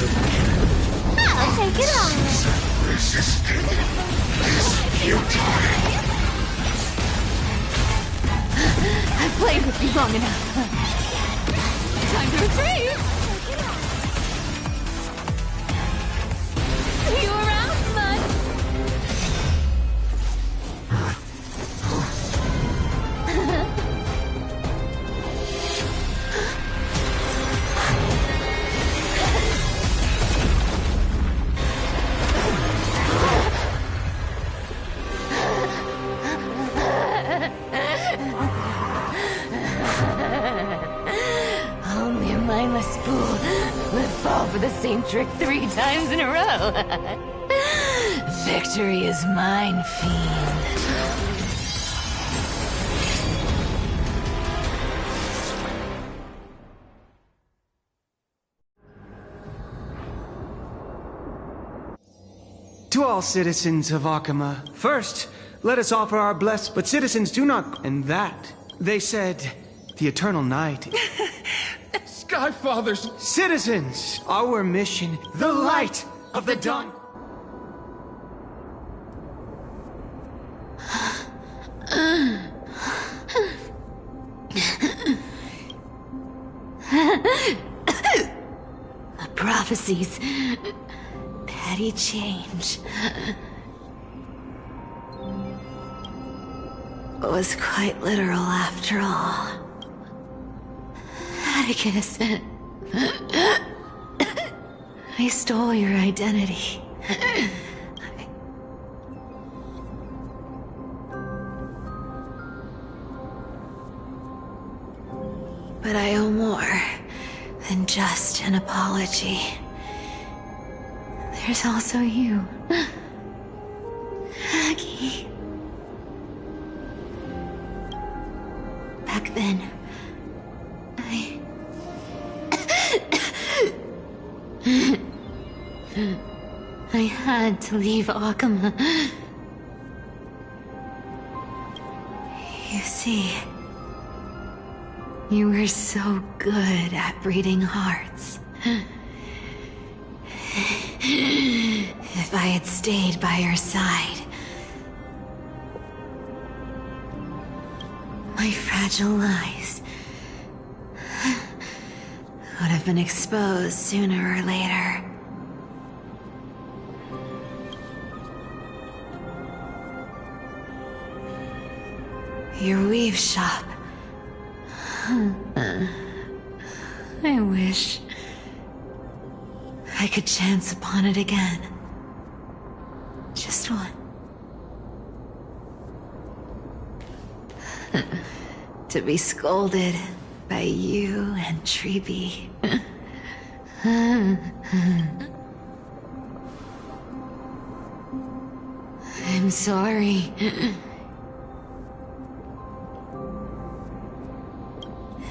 I'll take it all. resisting is futile. I've played with you long enough. Time to retrieve. See you around, bud. Only a mindless fool would fall for the same trick 3 times in a row. Victory is mine, fiend. To all citizens of Akama, first, let us offer our bless, but citizens do not, and that, they said, the eternal night. Skyfather's Citizens, our mission, the light of the dawn. Prophecies. Petty change. Was quite literal after all. Atticus. I stole your identity. But I owe more than just an apology. There's also you, Aggie. Back then, I had to leave Akama. You see, you were so good at breeding hearts. If I had stayed by your side, my fragile lies would have been exposed sooner or later. Your weave shop. I wish I could chance upon it again. Just one. To be scolded by you and Treeby. I'm sorry.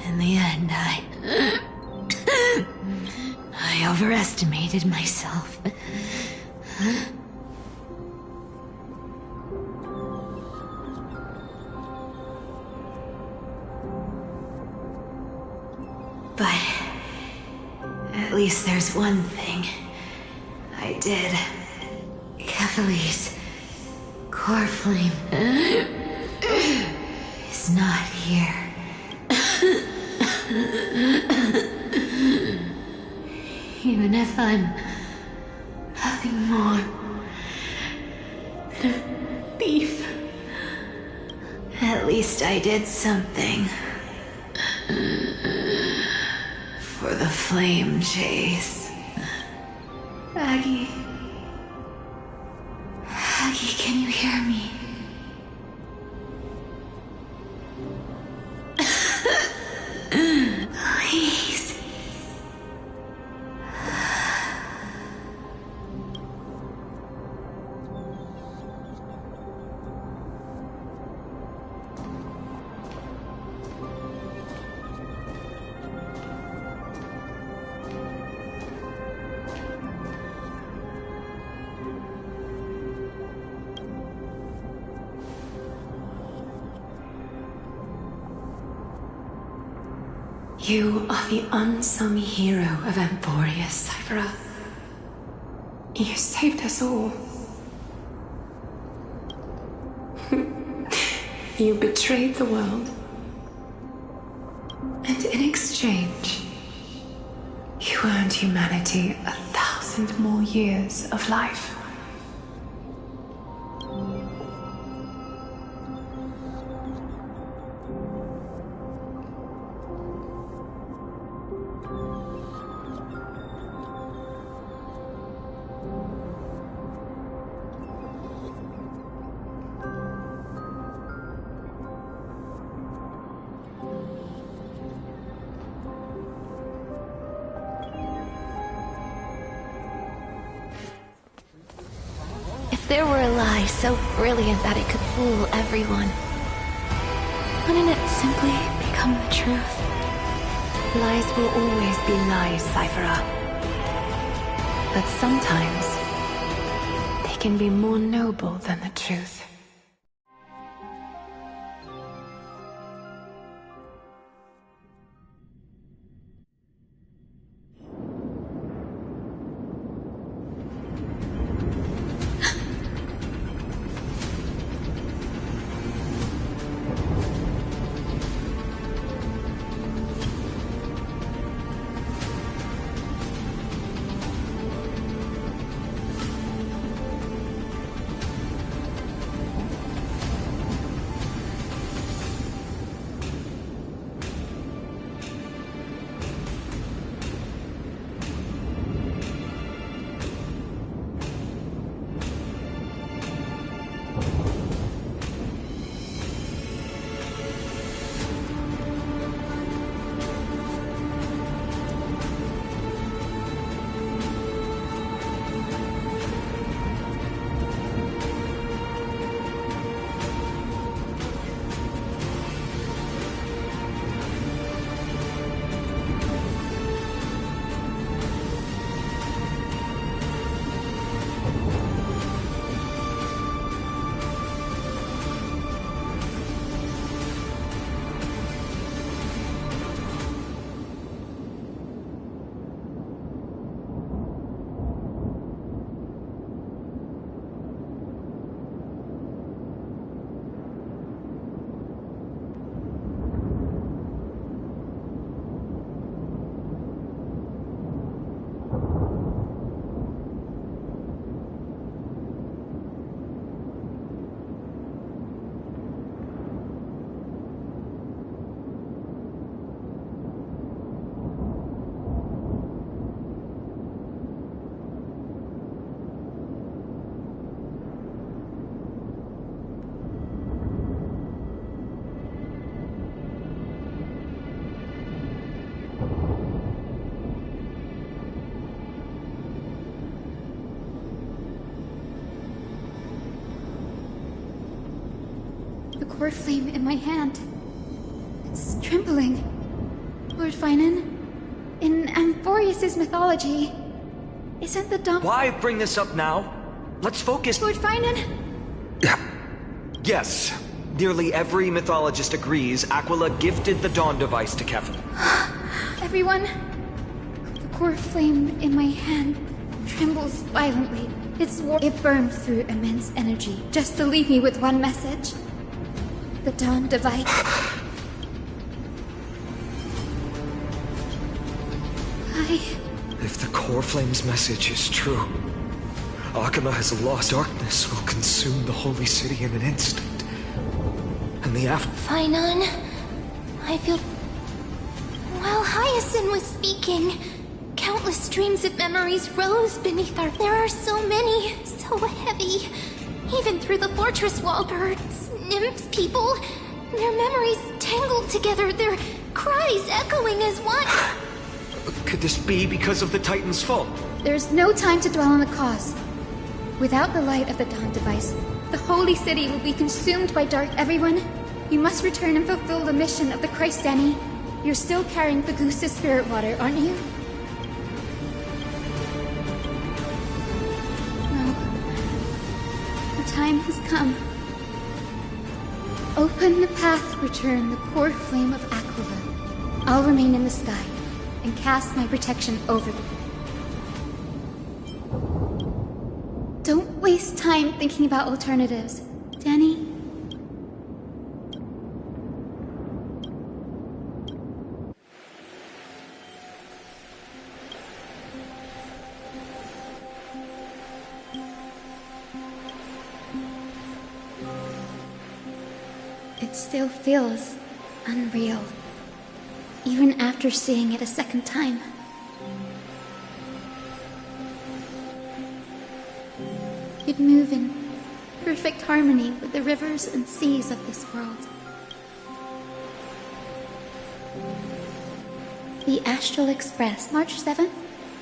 In the end, I overestimated myself. But at least there's one thing I did. Kephalie's core flame is not here. Even if I'm nothing more Beef. At least I did something. For the flame chase. Aggie. Aggie, can you hear me? Please. You are the unsung hero of Emphoria, Cypher. You saved us all. You betrayed the world. And in exchange, you earned humanity 1,000 more years of life. There were a lie so brilliant that it could fool everyone. Wouldn't it simply become the truth? Lies will always be lies, Cypher. But sometimes, they can be more noble than the truth. Core flame in my hand. It's trembling. Lord Finan, in Amphorius' mythology, isn't the dawn— Why bring this up now? Let's focus— Lord Finan? Yes. Nearly every mythologist agrees Aquila gifted the Dawn device to Kevin. Everyone, the core flame in my hand trembles violently. It burned through immense energy just to leave me with one message. The Dawn device. If the core flame's message is true, Akama has lost. Darkness will consume the holy city in an instant. And the after... Finon, I feel... While Hyacinth was speaking, countless streams of memories rose beneath our... There are so many, so heavy. Even through the fortress wall, birds, nymphs, people, their memories tangled together, their cries echoing as one. Could this be because of the Titan's fault? There's no time to dwell on the cause. Without the light of the Dawn device, the holy city will be consumed by dark. Everyone, you must return and fulfill the mission of the Christ Danny. You're still carrying the Goose's spirit water, aren't you? No. The time has come. Open the path, return the core flame of Aquila. I'll remain in the sky and cast my protection over them. Don't waste time thinking about alternatives, Danny. It still feels unreal, even after seeing it a second time. You'd move in perfect harmony with the rivers and seas of this world. The Astral Express, March 7th,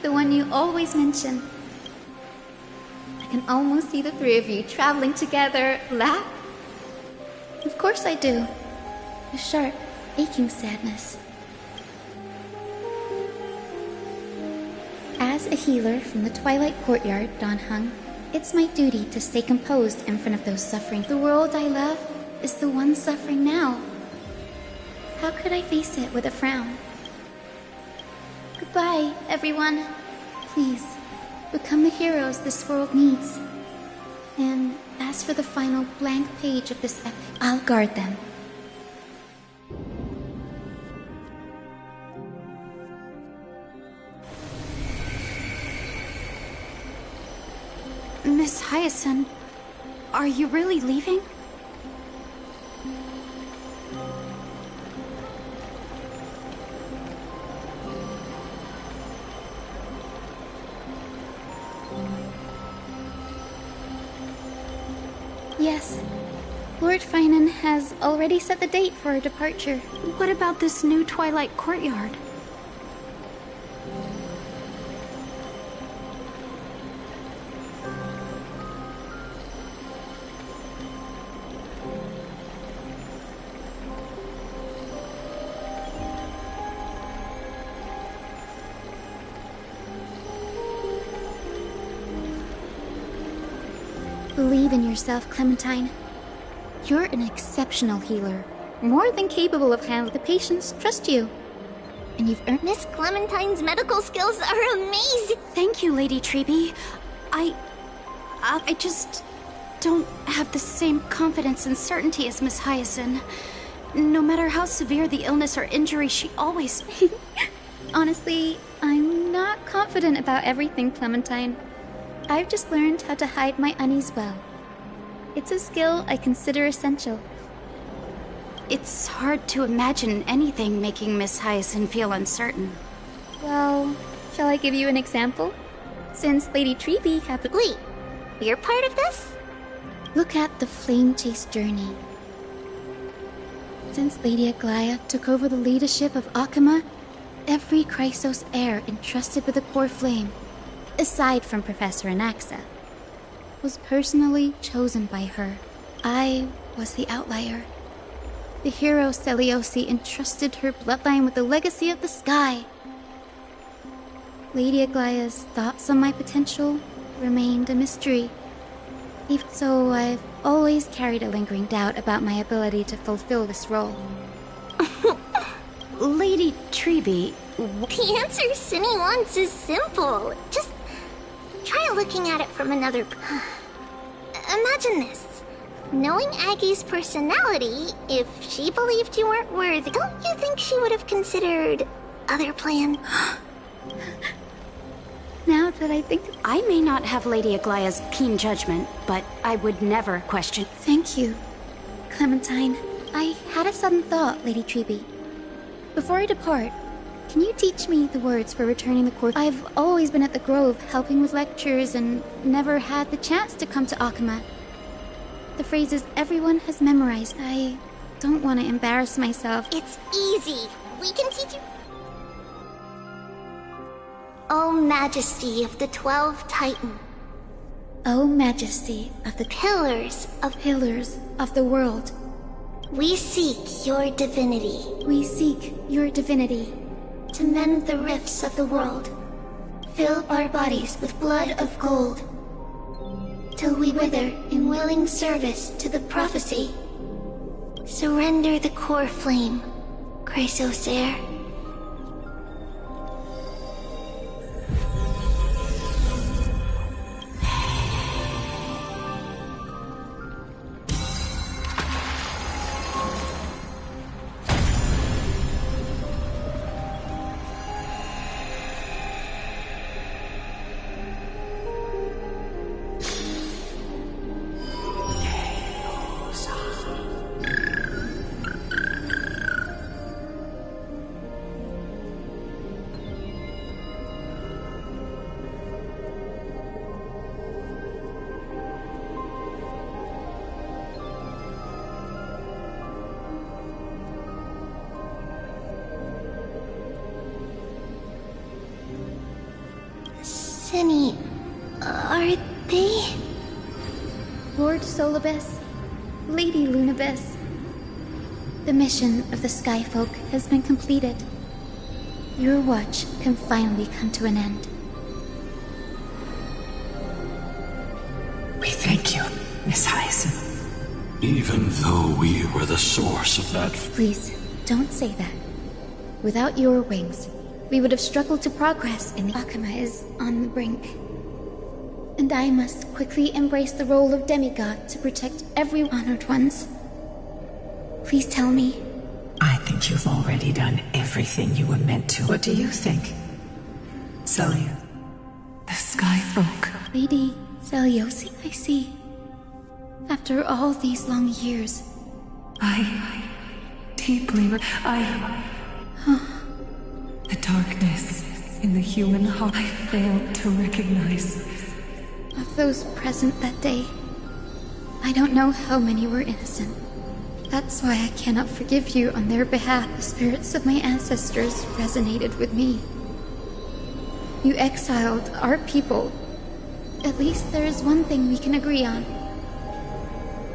the one you always mention. I can almost see the three of you traveling together, laugh. Of course I do. A sharp, aching sadness. As a healer from the Twilight Courtyard, Dawn Hung, it's my duty to stay composed in front of those suffering. The world I love is the one suffering now. How could I face it with a frown? Goodbye, everyone. Please, become the heroes this world needs. And as for the final blank page of this epic, I'll guard them. Miss Hyacinth, are you really leaving? Yes. Lord Finan has already set the date for our departure. What about this new Twilight Courtyard? Believe in yourself, Clementine. You're an exceptional healer, more than capable of handling the patients. Trust you. And you've earned... Miss Clementine's medical skills are amazing! Thank you, Lady Treby. I just don't have the same confidence and certainty as Miss Hyacinth. No matter how severe the illness or injury, she always... Honestly, I'm not confident about everything, Clementine. I've just learned how to hide my unease well. It's a skill I consider essential. It's hard to imagine anything making Miss Hyacinth feel uncertain. Well, shall I give you an example? Since Lady Treby happened... Wait, you're part of this? Look at the Flame Chase journey. Since Lady Aglaia took over the leadership of Akama, every Chrysos heir entrusted with the core flame, aside from Professor Anaxa, was personally chosen by her. I was the outlier. The hero Seliosi entrusted her bloodline with the legacy of the sky. Lady Aglaia's thoughts on my potential remained a mystery. Even so, I've always carried a lingering doubt about my ability to fulfill this role. Lady Treby, the answer Cindy wants is simple. Just try looking at it from another... Imagine this. Knowing Aggie's personality, if she believed you weren't worthy, don't you think she would have considered other plans? Now that I think... I may not have Lady Aglaya's keen judgment, but I would never question... Thank you, Clementine. I had a sudden thought, Lady Treby. Before I depart, can you teach me the words for returning the court? I've always been at the Grove, helping with lectures, and never had the chance to come to Akama. The phrases everyone has memorized. I don't want to embarrass myself. It's easy. We can teach you. O Majesty of the 12 Titan. O Majesty of the Pillars of the world. We seek your divinity. We seek your divinity. To mend the rifts of the world. Fill our bodies with blood of gold. Till we wither in willing service to the prophecy. Surrender the core flame, Chrysos heir. Senny, are they? Lord Solibus, Lady Lunabis. The mission of the Skyfolk has been completed. Your watch can finally come to an end. We thank you, Miss Hyacinth. Even though we were the source of that... Please, don't say that. Without your wings, we would have struggled to progress, and Akama is on the brink. And I must quickly embrace the role of demigod to protect every honored ones. Please tell me. I think you've already done everything you were meant to. What do you think? Celia? The Skyfolk. Lady Celiosi, I see. After all these long years. I The darkness in the human heart I failed to recognize. Of those present that day, I don't know how many were innocent. That's why I cannot forgive you on their behalf. The spirits of my ancestors resonated with me. You exiled our people. At least there is one thing we can agree on.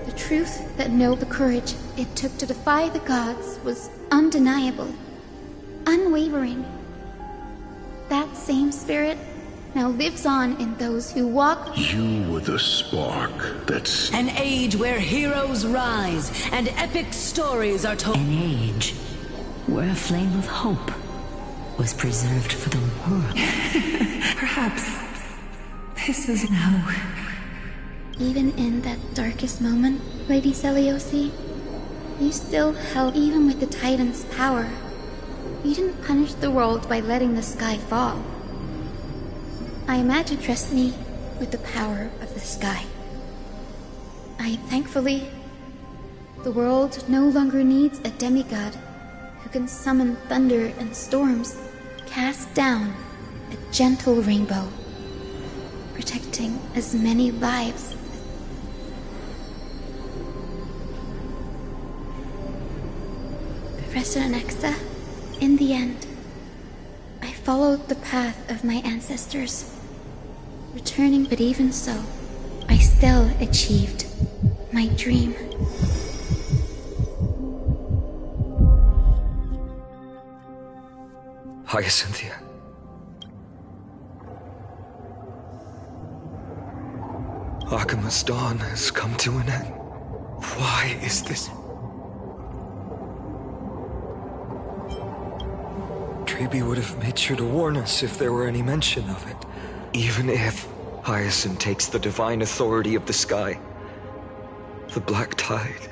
The truth that the courage it took to defy the gods was undeniable. Unwavering. That same spirit now lives on in those who walk... You were the spark that's... An age where heroes rise and epic stories are told. An age where a flame of hope was preserved for the world. Perhaps this is now... Even in that darkest moment, Lady Celiosi, you still held... Even with the Titan's power, you didn't punish the world by letting the sky fall. I imagine trust me with the power of the sky. Thankfully, the world no longer needs a demigod who can summon thunder and storms, cast down a gentle rainbow, protecting as many lives. Professor Nexa, in the end, I followed the path of my ancestors, returning, but even so, I still achieved my dream. Hyacinthia. Akama's dawn has come to an end. Why is this? Treby would have made sure to warn us if there were any mention of it. Even if Hyacinth takes the divine authority of the sky, the Black Tide,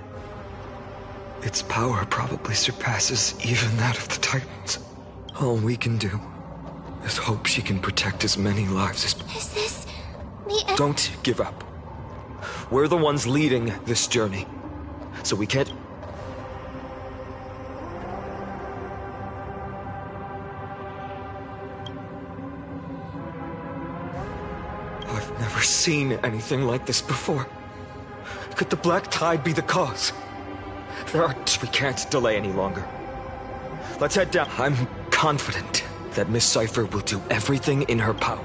its power probably surpasses even that of the Titans. All we can do Let's hope she can protect as many lives as... Is this the end? Don't give up. We're the ones leading this journey. So we can't... I've never seen anything like this before. Could the Black Tide be the cause? We can't delay any longer. Let's head down. I'm confident that Miss Cypher will do everything in her power.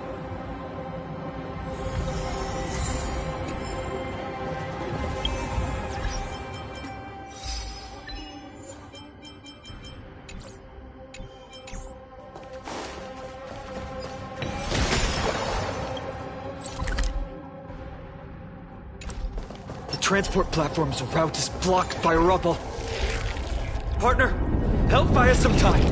The transport platform's route is blocked by rubble. Partner, help buy us some time.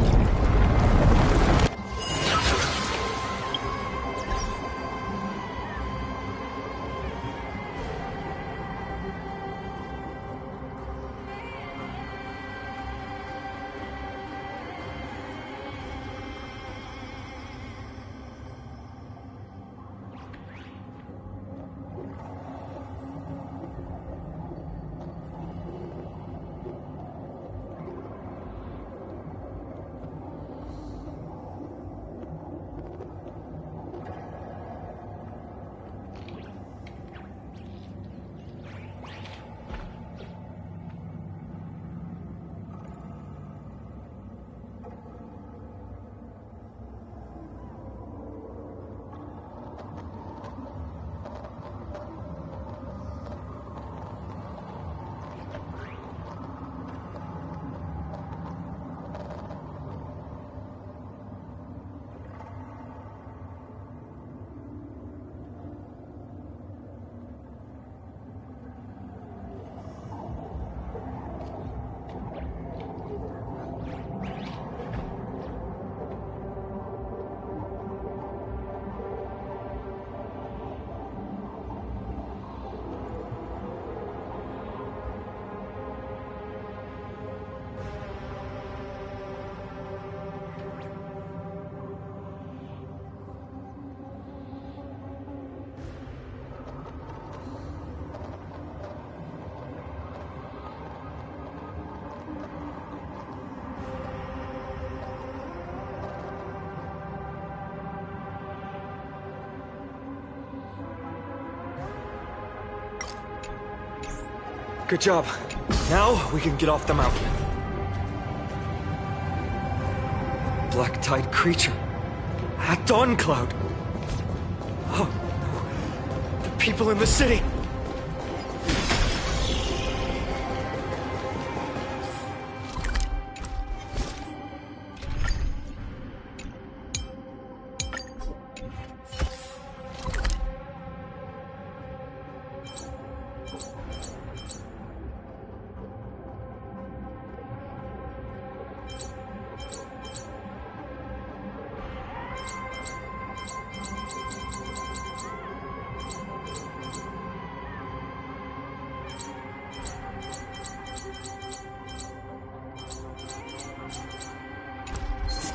Good job. Now we can get off the mountain. Black Tide creature. At Dawn Cloud. Oh no. The people in the city.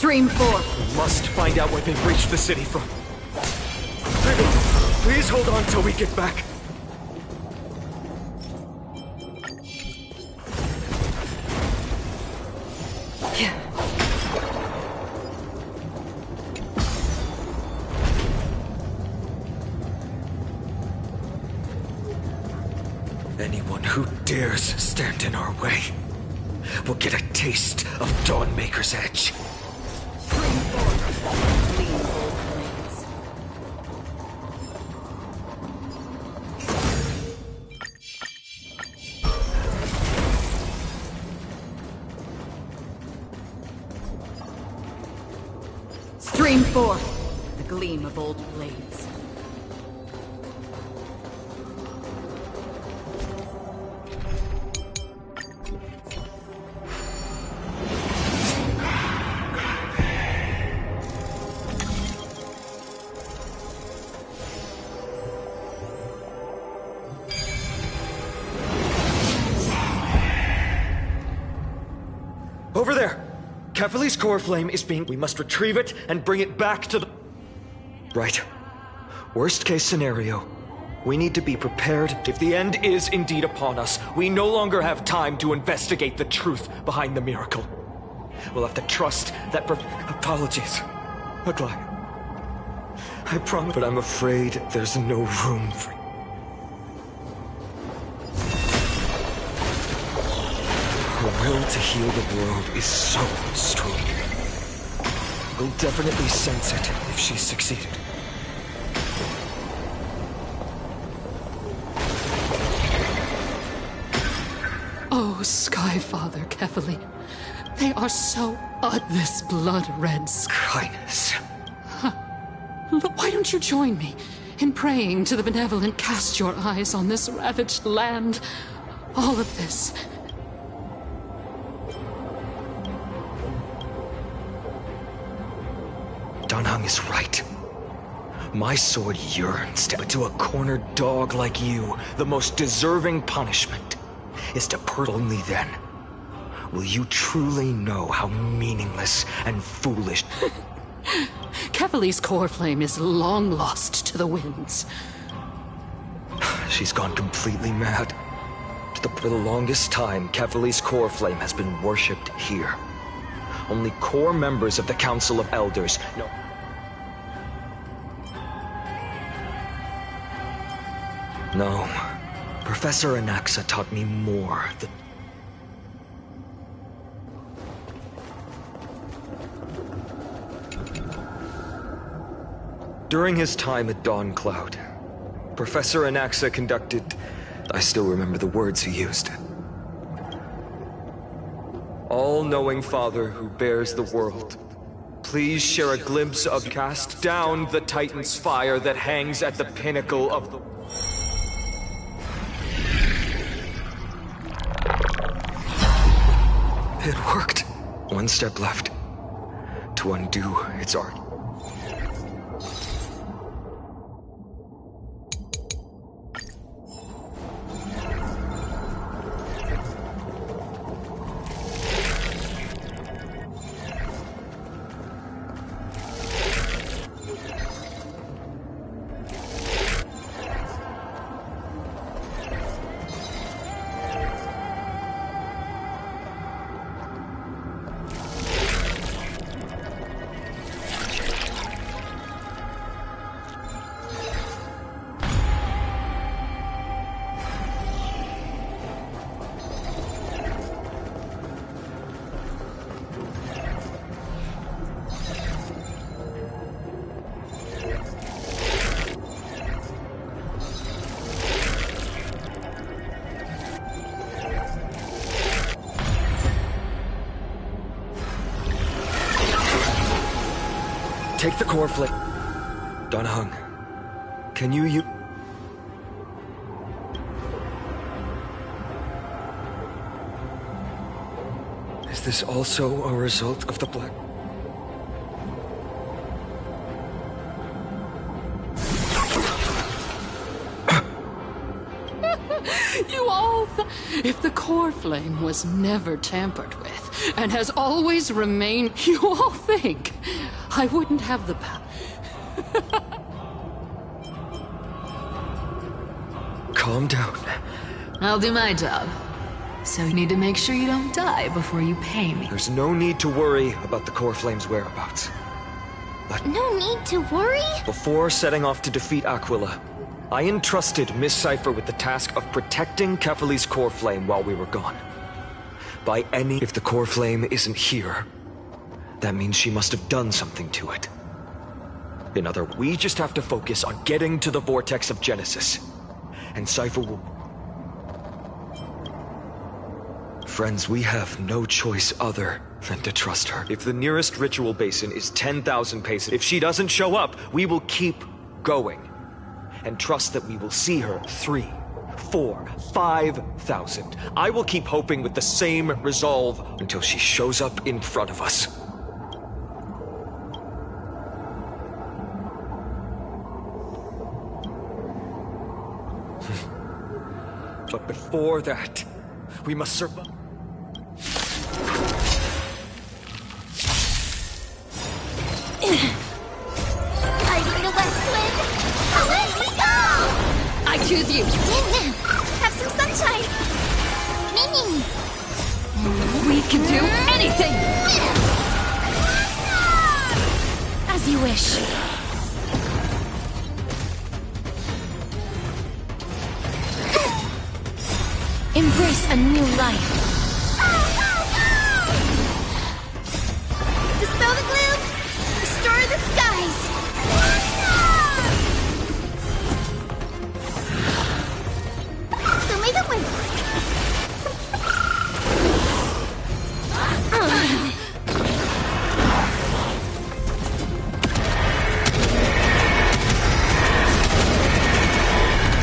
Stream 4. We must find out where they've reached the city from. Riven, please hold on till we get back. Anyone who dares stand in our way will get a taste of Dawnmaker's edge. Stream 4. The gleam of old blades. Over there! Kefali's core flame is being... We must retrieve it and bring it back to the... Right. Worst case scenario. We need to be prepared. If the end is indeed upon us, we no longer have time to investigate the truth behind the miracle. We'll have to trust that... Apologies, Aglaia. I promise, but I'm afraid there's no room for... Her will to heal the world is so strong. We'll definitely sense it if she's succeeded. Oh, Skyfather Kefali. They are so this blood-red Highness. Look, why don't you join me in praying to the benevolent? Cast your eyes on this ravaged land. All of this. Danheng is right. My sword yearns to a cornered dog like you. The most deserving punishment is to only then will you truly know how meaningless and foolish... Kefali's core flame is long lost to the winds. She's gone completely mad. For the longest time, Kefali's core flame has been worshipped here. Only core members of the Council of Elders know... No. Professor Anaxa taught me more than... During his time at Dawn Cloud, Professor Anaxa conducted... I still remember the words he used. All-knowing Father who bears the world, please share a glimpse of... Cast down the Titan's fire that hangs at the pinnacle of the... It worked. One step left. To undo its art. Take the core flame. Danheng, can you Is this also a result of the black... You all if the core flame was never tampered with, and has always remained, you all think I wouldn't have the power. Calm down. I'll do my job. So you need to make sure you don't die before you pay me. There's no need to worry about the core flame's whereabouts. But no need to worry? Before setting off to defeat Aquila, I entrusted Miss Cypher with the task of protecting Kefali's core flame while we were gone. If the core flame isn't here, that means she must have done something to it. In other words, we just have to focus on getting to the vortex of Genesis. And Cypher will... Friends, we have no choice other than to trust her. If the nearest ritual basin is 10,000 paces, if she doesn't show up, we will keep going. And trust that we will see her 3, 4, 5,000. I will keep hoping with the same resolve until she shows up in front of us. But before that, we must survive. sunshine! Mimi! We can do anything! As you wish. Embrace a new life. Dispel the gloom! Restore the skies! So may the wind...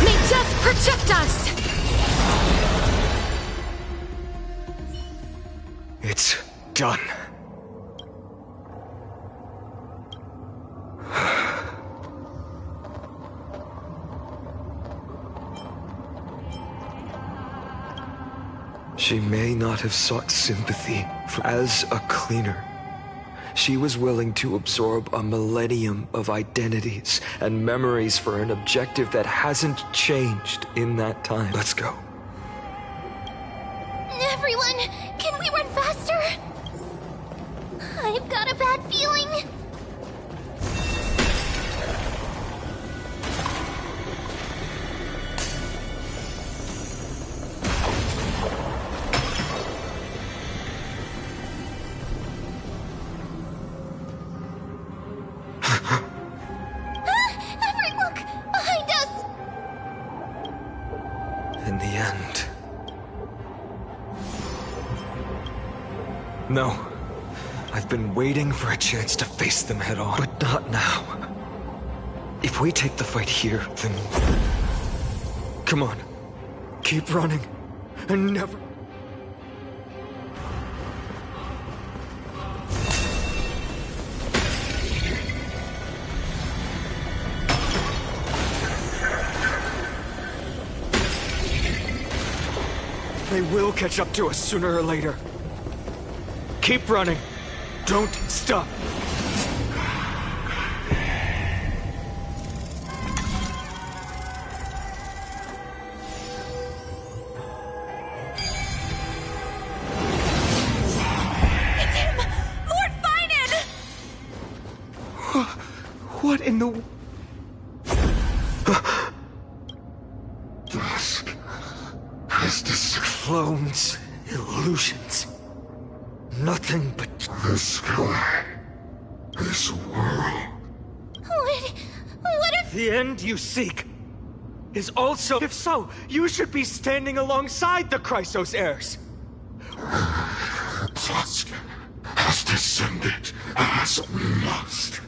May death protect us! It's done. She may not have sought sympathy as a cleaner. She was willing to absorb a millennium of identities and memories for an objective that hasn't changed in that time. Let's go. Everyone, can we run faster? I've got a bad feeling. Everett, look! Behind us! In the end. No. I've been waiting for a chance to face them head on, but not now. If we take the fight here, then... Come on. Keep running. And never... They will catch up to us sooner or later. Keep running. Don't stop. It's him! Lord Finan! What in the... Dusk has descended. Clones, illusions. Nothing but... The sky. This world. What if... The end you seek is also... If so, you should be standing alongside the Chrysos heirs. The dusk has descended as we must.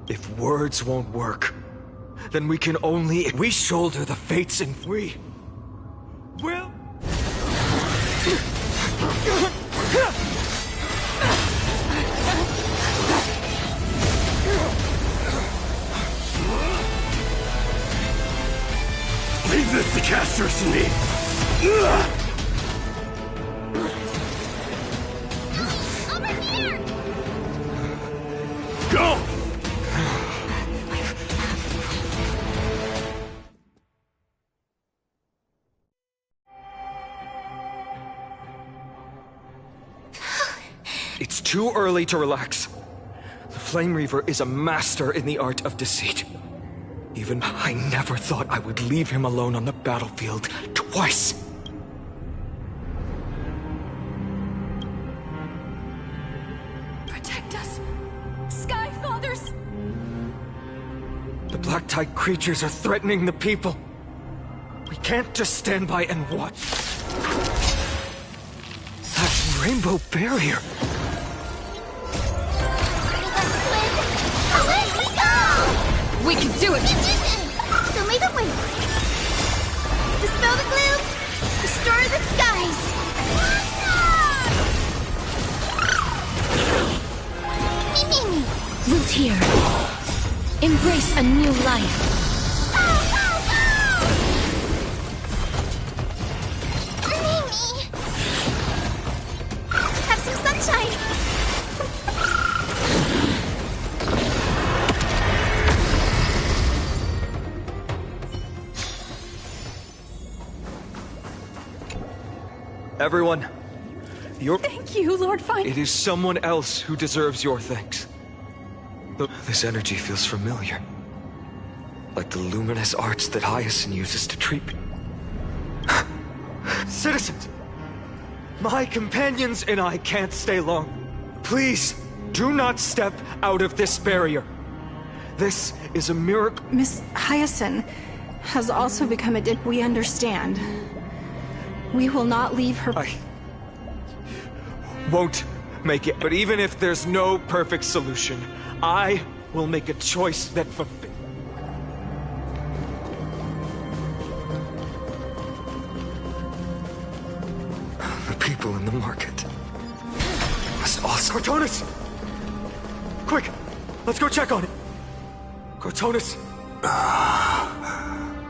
If words won't work, then we can only... We shoulder the fates and we... will... Leave this to Castros and me. Over here! Go! It's too early to relax. The Flame Reaver is a master in the art of deceit. Even I never thought I would leave him alone on the battlefield twice. Protect us, Sky Fathers! The Black Tide creatures are threatening the people. We can't just stand by and watch. That rainbow barrier. Away we go! We can do it! So may the wind... Dispel the gloom! Restore the skies! Mimi! Root here. Embrace a new life. Mimi! Have some sunshine! Everyone, Thank you, Lord Fine. It is someone else who deserves your thanks. This energy feels familiar. Like the luminous arts that Hyacinth uses to treat me. Citizens! My companions and I can't stay long. Please, do not step out of this barrier. This is a miracle. Miss Hyacinth has also become addicted. We understand. We will not leave her. I won't make it. But even if there's no perfect solution, I will make a choice that fulfills. The people in the market must also. Cortonis! Quick! Let's go check on it! Cortonis!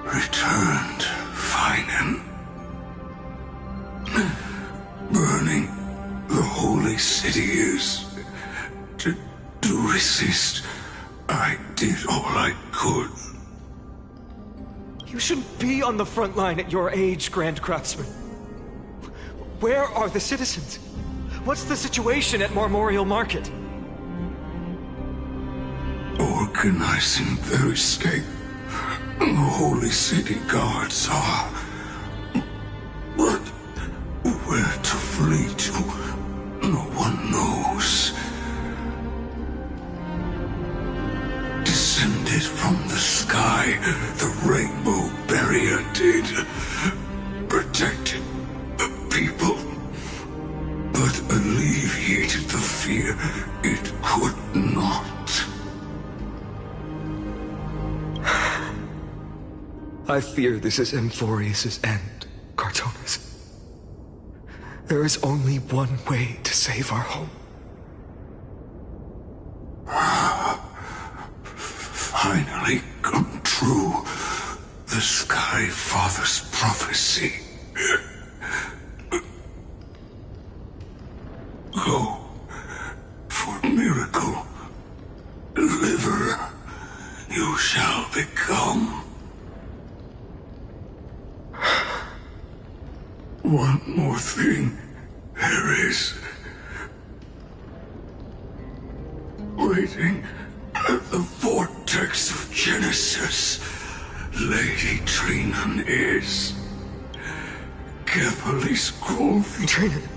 Returned, Finan. Burning the holy city is... To resist, I did all I could. You shouldn't be on the front line at your age, Grand Craftsman. Where are the citizens? What's the situation at Marmorial Market? Organizing their escape. The holy city guards are... But where to flee to, no one knows. Descended from the sky, the rainbow barrier did. Protected people, but alleviated the fear it could not. I fear this is Amphorius' end, Cartonis. There is only one way to save our home. Finally come true. The Sky Father's prophecy. Go for miracle. Deliverer, you shall become. One more thing, there is. Waiting at the vortex of Genesis, Lady Trinan is. Carefully scroll. Trinan.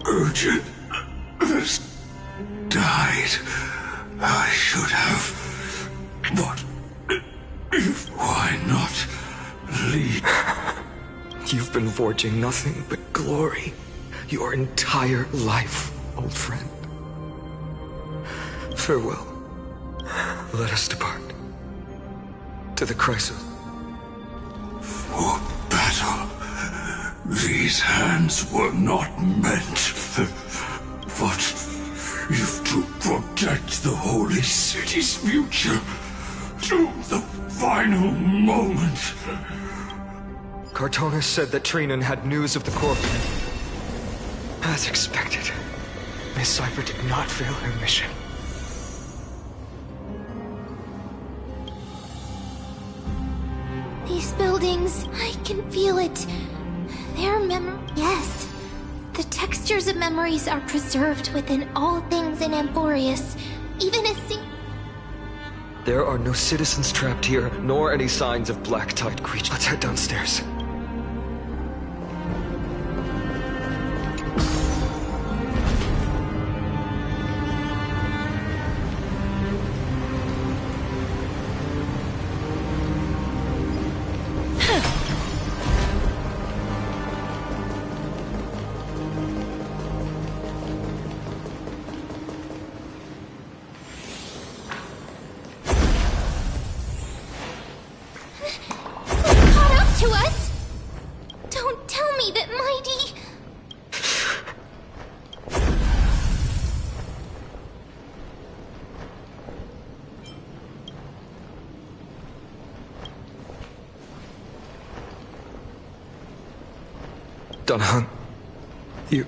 Urgent. This died. I should have. But if why not leave? You've been forging nothing but glory your entire life, old friend. Farewell. Let us depart. To the Chrysos. For battle. These hands were not meant. But if to protect the holy city's future to the final moment. Cartonis said that Trinan had news of the corpse. As expected, Miss Cypher did not fail her mission. These buildings, I can feel it. Their memory. Yes. The textures of memories are preserved within all things in Amphorius. Even a There are no citizens trapped here, nor any signs of black-tide creatures. Let's head downstairs. Dunhun, you...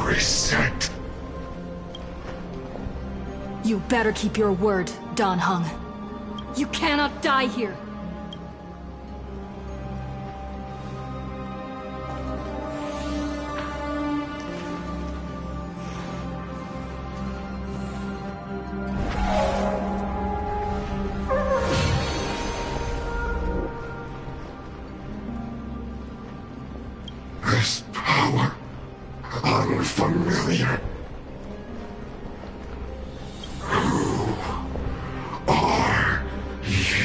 Reset. You better keep your word, Dan Heng. You cannot die here. This power, unfamiliar. Who are you?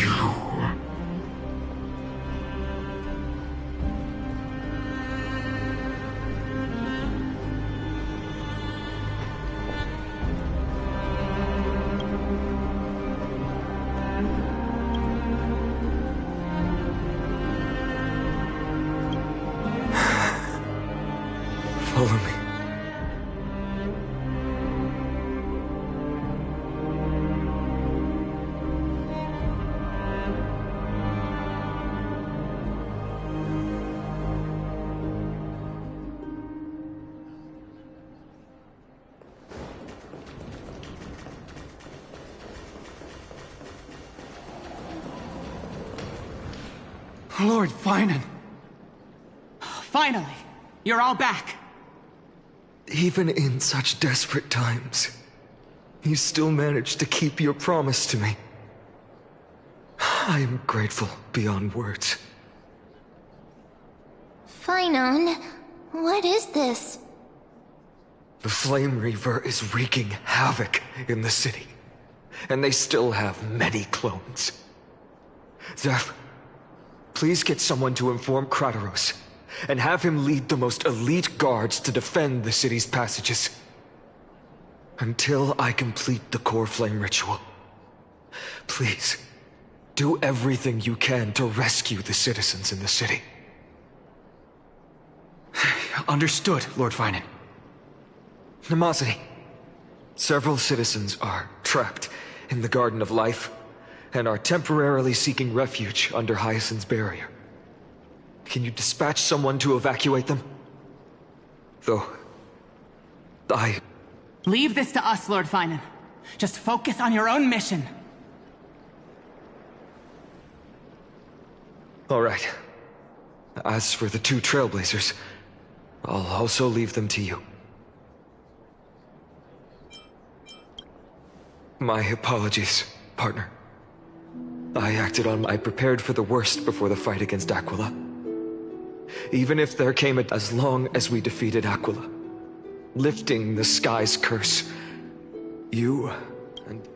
Follow me. Lord Finan! Finally! You're all back! Even in such desperate times, you still managed to keep your promise to me. I am grateful beyond words. Finan, what is this? The Flame Reaver is wreaking havoc in the city, and they still have many clones. Zeph, please get someone to inform Kratos, and have him lead the most elite guards to defend the city's passages. Until I complete the core flame ritual. Please, do everything you can to rescue the citizens in the city. Understood, Lord Finan. Nemosity, several citizens are trapped in the Garden of Life, and are temporarily seeking refuge under Hyacinth's barrier. Can you dispatch someone to evacuate them? Though, Leave this to us, Lord Finan. Just focus on your own mission. All right. As for the two Trailblazers, I'll also leave them to you. My apologies, partner. I prepared for the worst before the fight against Aquila. Even if there came as long as we defeated Aquila, lifting the sky's curse, you and...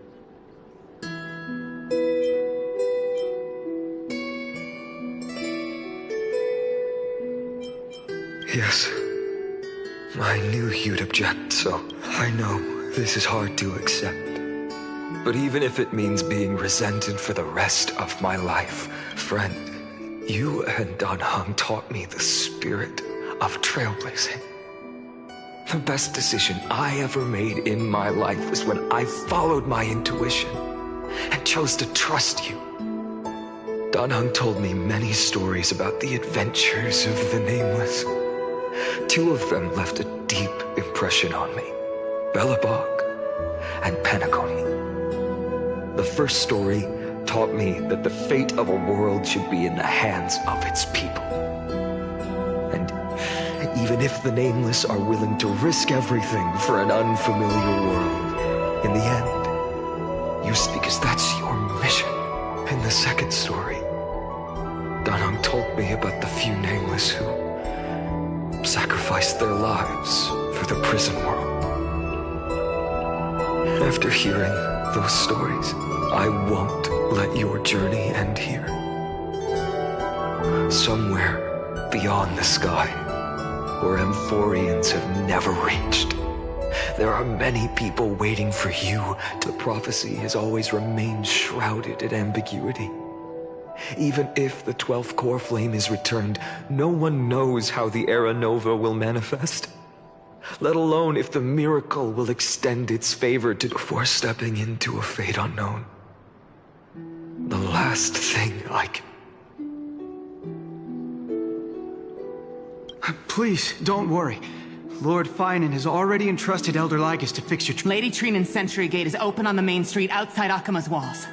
Yes, I knew you'd object, so I know this is hard to accept. But even if it means being resented for the rest of my life, friend, you and Dan Heng taught me the spirit of trailblazing. The best decision I ever made in my life was when I followed my intuition and chose to trust you. Dan Heng told me many stories about the adventures of the Nameless. Two of them left a deep impression on me, Belobog and Penacony. The first story taught me that the fate of a world should be in the hands of its people. And even if the Nameless are willing to risk everything for an unfamiliar world, in the end, you speak as that's your mission. In the second story, Dan Heng told me about the few Nameless who sacrificed their lives for the prison world. After hearing those stories, I won't let your journey end here. Somewhere beyond the sky, where Amphorians have never reached, there are many people waiting for you. The prophecy has always remained shrouded in ambiguity. Even if the 12th core flame is returned, no one knows how the Era Nova will manifest. Let alone if the miracle will extend its favor to before stepping into a fate unknown. The last thing I can... Please, don't worry. Lord Finan has already entrusted Elder Lygus to fix your... Lady Trinan's Sentry Gate is open on the main street outside Akima's walls.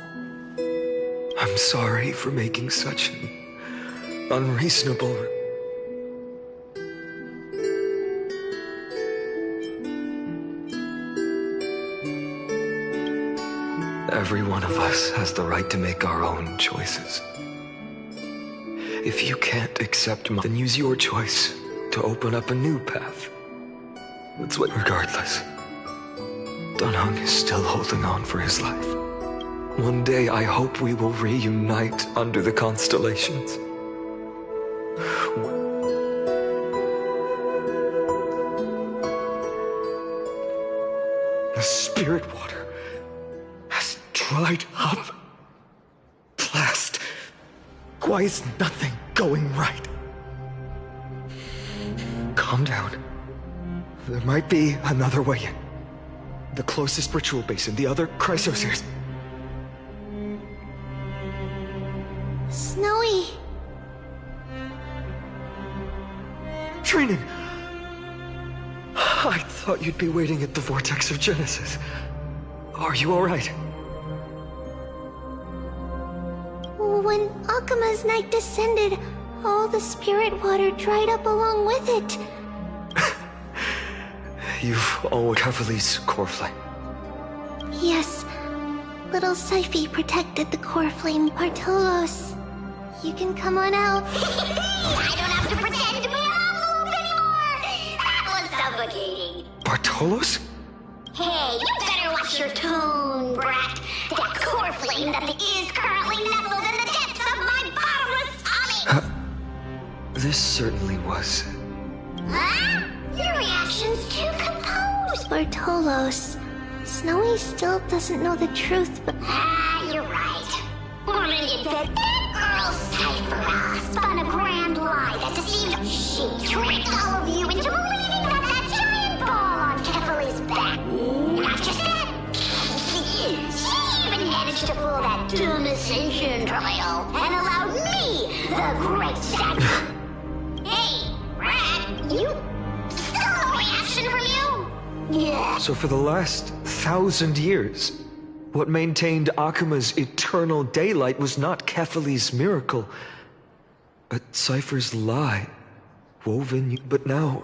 I'm sorry for making such an unreasonable... Every one of us has the right to make our own choices. If you can't accept mine, then use your choice to open up a new path. That's what... Regardless, Dunhung is still holding on for his life. One day I hope we will reunite under the constellations. The spirit water has dried up. Blast. Why is nothing going right? Calm down. There might be another way in. The closest ritual basin, the other chrysospheres. Snowy. Trinan! I thought you'd be waiting at the vortex of Genesis. Are you alright? When Akima's night descended, all the spirit water dried up along with it. You've always Kavali's core flame. Yes. Little Syphi protected the core flame, Bartolos. You can come on out. I don't have to pretend to be an envelope anymore! That was suffocating. Bartolos? Hey, you better watch your tone, brat. That core flame that is currently nestled in the depths of my bottomless tummy! This certainly was... Huh? Your reaction's too composed. Bartolos. Snowy still doesn't know the truth, but... You're right. Woman, you bet that girl Cypher spun a grand lie that deceived... She tricked all of you into believing that that giant ball on Kefali's back. Not just that. She even managed to pull that dumb ascension trial and allowed me, the great Saturn. Hey, Rat, you... Still no reaction from you? Yeah. So for the last 1,000 years, what maintained Akima's eternal daylight was not Kefali's miracle, but Cypher's lie, woven... But now,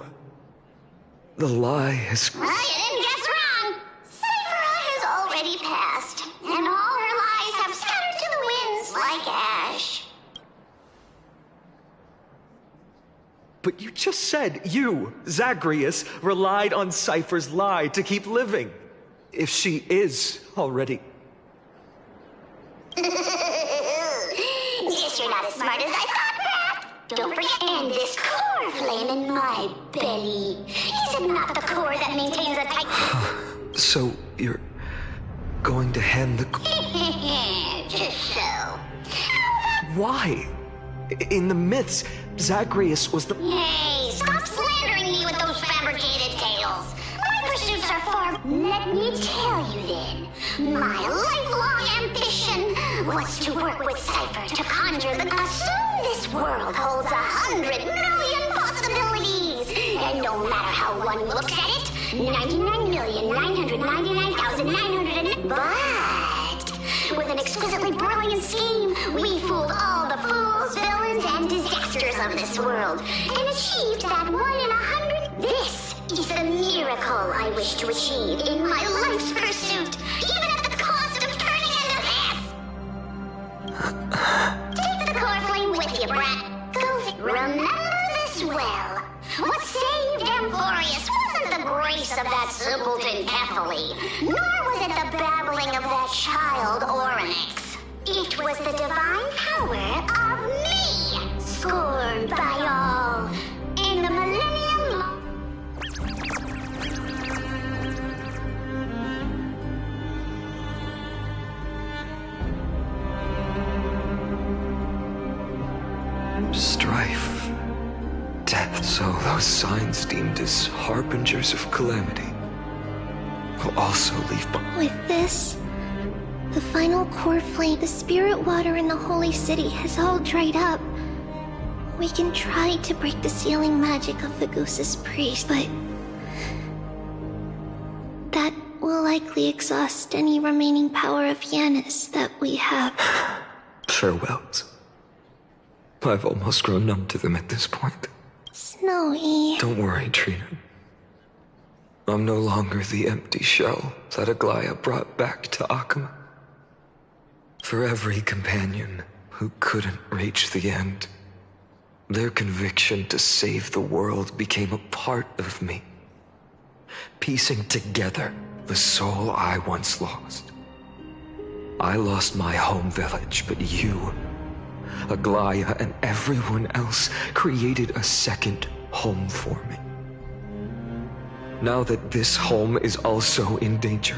the lie has... Well, you didn't guess wrong. Cypher has already passed, and all her lies have scattered to the winds like ash. But you just said you, Zagreus, relied on Cypher's lie to keep living. If she is already... Guess you're not as smart as I thought, Pat. Don't forget, and this core flame in my belly. Is it not the core that maintains a tight... So, you're going to hand the... Just so. Why? In the myths, Zagreus was the... Hey, stop slandering me with those fabricated tales. My pursuits are far... Let me tell you then. My lifelong ambition was to work with Cypher to conjure the gods. Soon this world holds 100 million possibilities. And no matter how one looks at it, 99,999,900... But with an exquisitely brilliant scheme, we fooled all the fools, villains, and disasters of this world, and achieved that 1 in 100. This is the miracle I wish to achieve in my life's pursuit, even at the cost of turning into this. Take the core flame with you, brat. Go. Remember this well. What saved Amphorius wasn't the grace of that simpleton Kefali, nor was it the babbling of that child Oryx. It was the divine power of me, scorned by all. In the millennium... death. So those signs deemed as harbingers of calamity will also leave behind. With this, the final core flame, the spirit water in the holy city has all dried up. We can try to break the sealing magic of the Goose's priest, but that will likely exhaust any remaining power of Yanis that we have. Farewells. I've almost grown numb to them at this point. Snowy. Don't worry, Trina. I'm no longer the empty shell that Aglaya brought back to Akama. For every companion who couldn't reach the end, their conviction to save the world became a part of me, piecing together the soul I once lost. I lost my home village, but you, Aglaya, and everyone else created a second home for me. Now that this home is also in danger,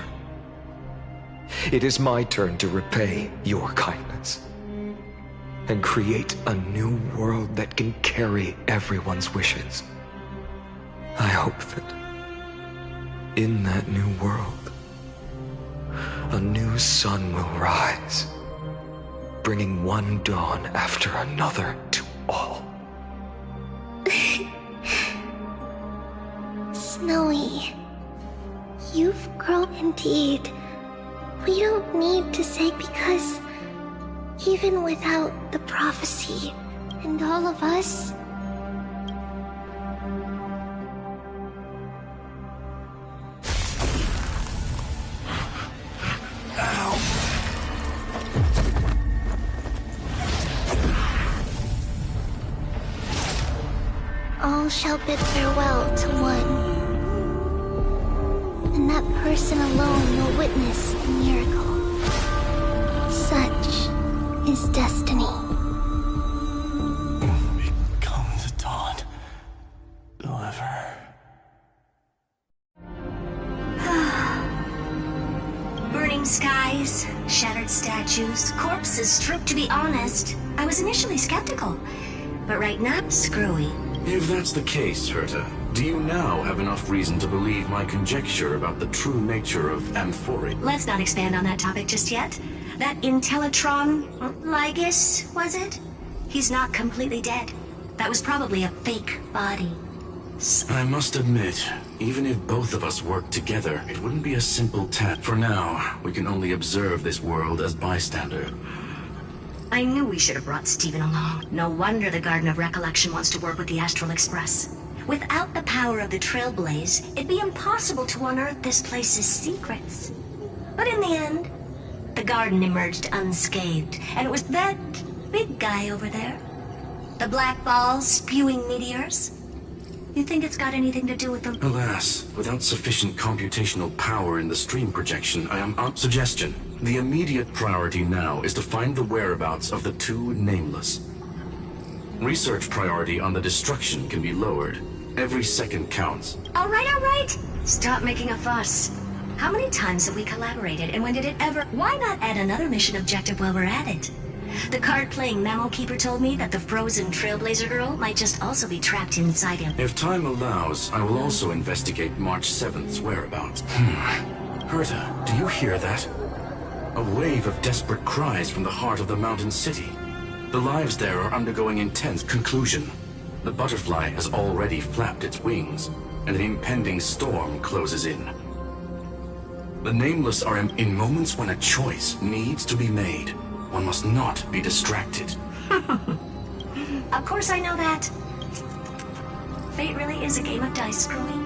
it is my turn to repay your kindness and create a new world that can carry everyone's wishes. I hope that in that new world, a new sun will rise, bringing one dawn after another to all. Snowy, you've grown indeed. We don't need to say, because even without the prophecy and all of us, all shall bid farewell to one. And that person alone will witness the miracle. Such is destiny. Become the dawn. Whoever. Burning skies, shattered statues, corpses stripped. To be honest, I was initially skeptical. But right now, screwy. If that's the case, Herta, do you now have enough reason to believe my conjecture about the true nature of Amphori? Let's not expand on that topic just yet. That Intellitron, Lygus, was it? He's not completely dead. That was probably a fake body. I must admit, even if both of us worked together, it wouldn't be a simple task. For now, we can only observe this world as bystander. I knew we should have brought Stephen along. No wonder the Garden of Recollection wants to work with the Astral Express. Without the power of the Trailblaze, it'd be impossible to unearth this place's secrets. But in the end, the garden emerged unscathed, and it was that big guy over there. The black balls spewing meteors. You think it's got anything to do with them? Alas, without sufficient computational power in the stream projection, I am on suggestion. The immediate priority now is to find the whereabouts of the two Nameless. Research priority on the destruction can be lowered. Every second counts. All right. Stop making a fuss. How many times have we collaborated, and when did it ever... Why not add another mission objective while we're at it? The card-playing Mammal Keeper told me that the frozen Trailblazer girl might just also be trapped inside him. If time allows, I will also investigate March 7th's whereabouts. Herta, do you hear that? A wave of desperate cries from the heart of the mountain city. The lives there are undergoing intense conclusion. The butterfly has already flapped its wings, and an impending storm closes in. The Nameless are in moments when a choice needs to be made. One must not be distracted. Of course I know that. Fate really is a game of dice, Screwy.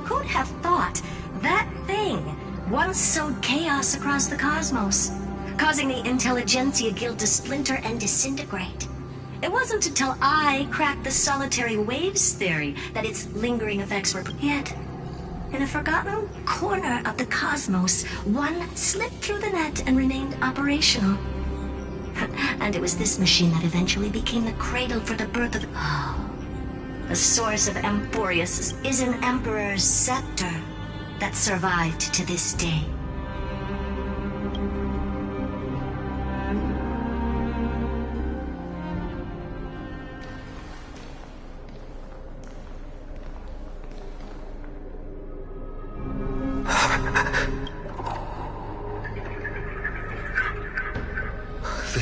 Who'd have thought that thing once sowed chaos across the cosmos, causing the Intelligentsia Guild to splinter and disintegrate? It wasn't until I cracked the solitary waves theory that its lingering effects were... Yet, in a forgotten corner of the cosmos, one slipped through the net and remained operational. And it was this machine that eventually became the cradle for the birth of... The source of Amphorius is an Emperor's scepter that survived to this day.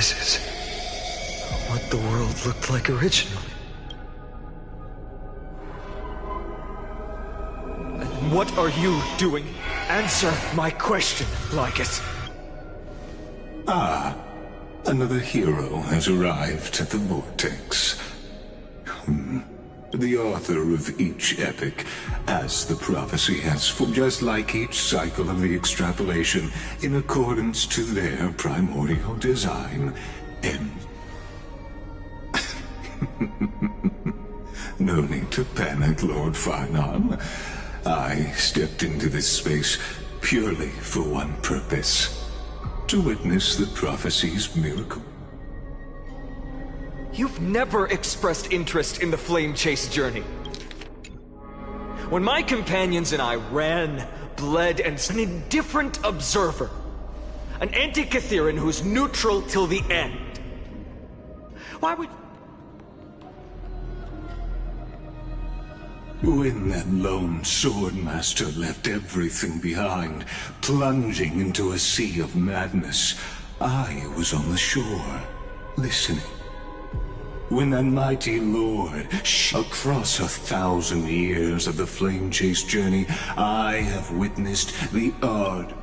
this is what the world looked like originally. And what are you doing? Answer my question, Lycus. Ah, another hero has arrived at the Vortex. The author of each epic has the prophecy henceforth, just like each cycle of the extrapolation, in accordance to their primordial design. And no need to panic, Lord Farnon. I stepped into this space purely for one purpose: to witness the prophecy's miracle. You've never expressed interest in the Flame Chase journey. When my companions and I ran, bled, and an indifferent observer. An anti-Catharan who's neutral till the end. Why would... When that lone swordmaster left everything behind, plunging into a sea of madness, I was on the shore, listening. When that mighty lord, across 1,000 years of the Flame Chase journey, I have witnessed the art.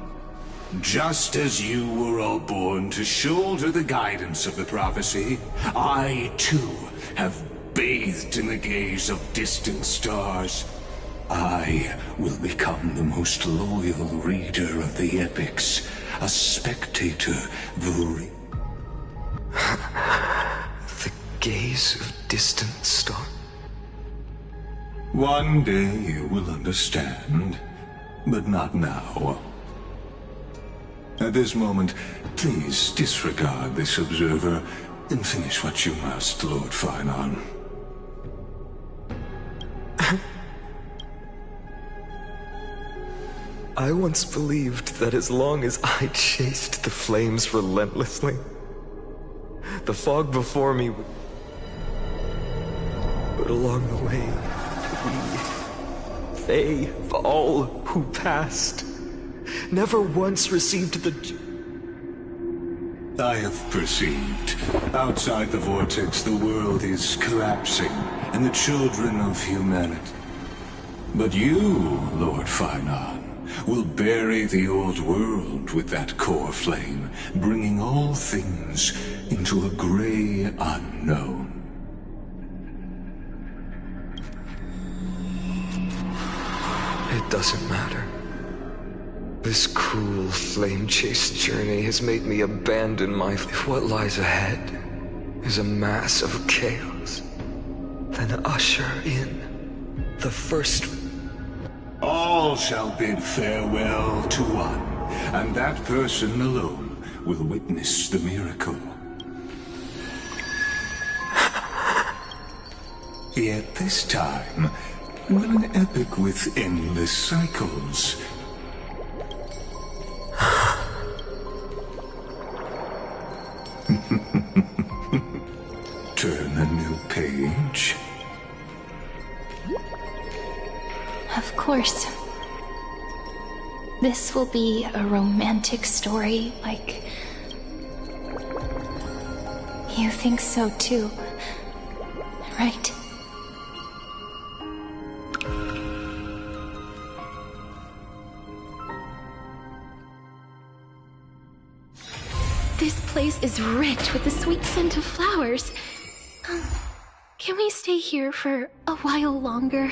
Just as you were all born to shoulder the guidance of the prophecy, I too have bathed in the gaze of distant stars. I will become the most loyal reader of the epics, a spectator, the gaze of distant star. One day you will understand, but not now. At this moment, please disregard this observer and finish what you must, Lord Farnon. I once believed that as long as I chased the flames relentlessly, the fog before me would... But along the way, they, all who passed, never once received the... I have perceived. Outside the vortex, the world is collapsing, and the children of humanity. But you, Lord Farnon, will bury the old world with that core flame, bringing all things into a gray unknown. It doesn't matter. This cruel flame chase journey has made me abandon my... If what lies ahead is a mass of chaos, then usher in the first... All shall bid farewell to one, and that person alone will witness the miracle. Yet this time, will an epic with endless cycles turn a new page? Of course. This will be a romantic story, like... You think so too, right? This place is rich with the sweet scent of flowers. Can we stay here for a while longer?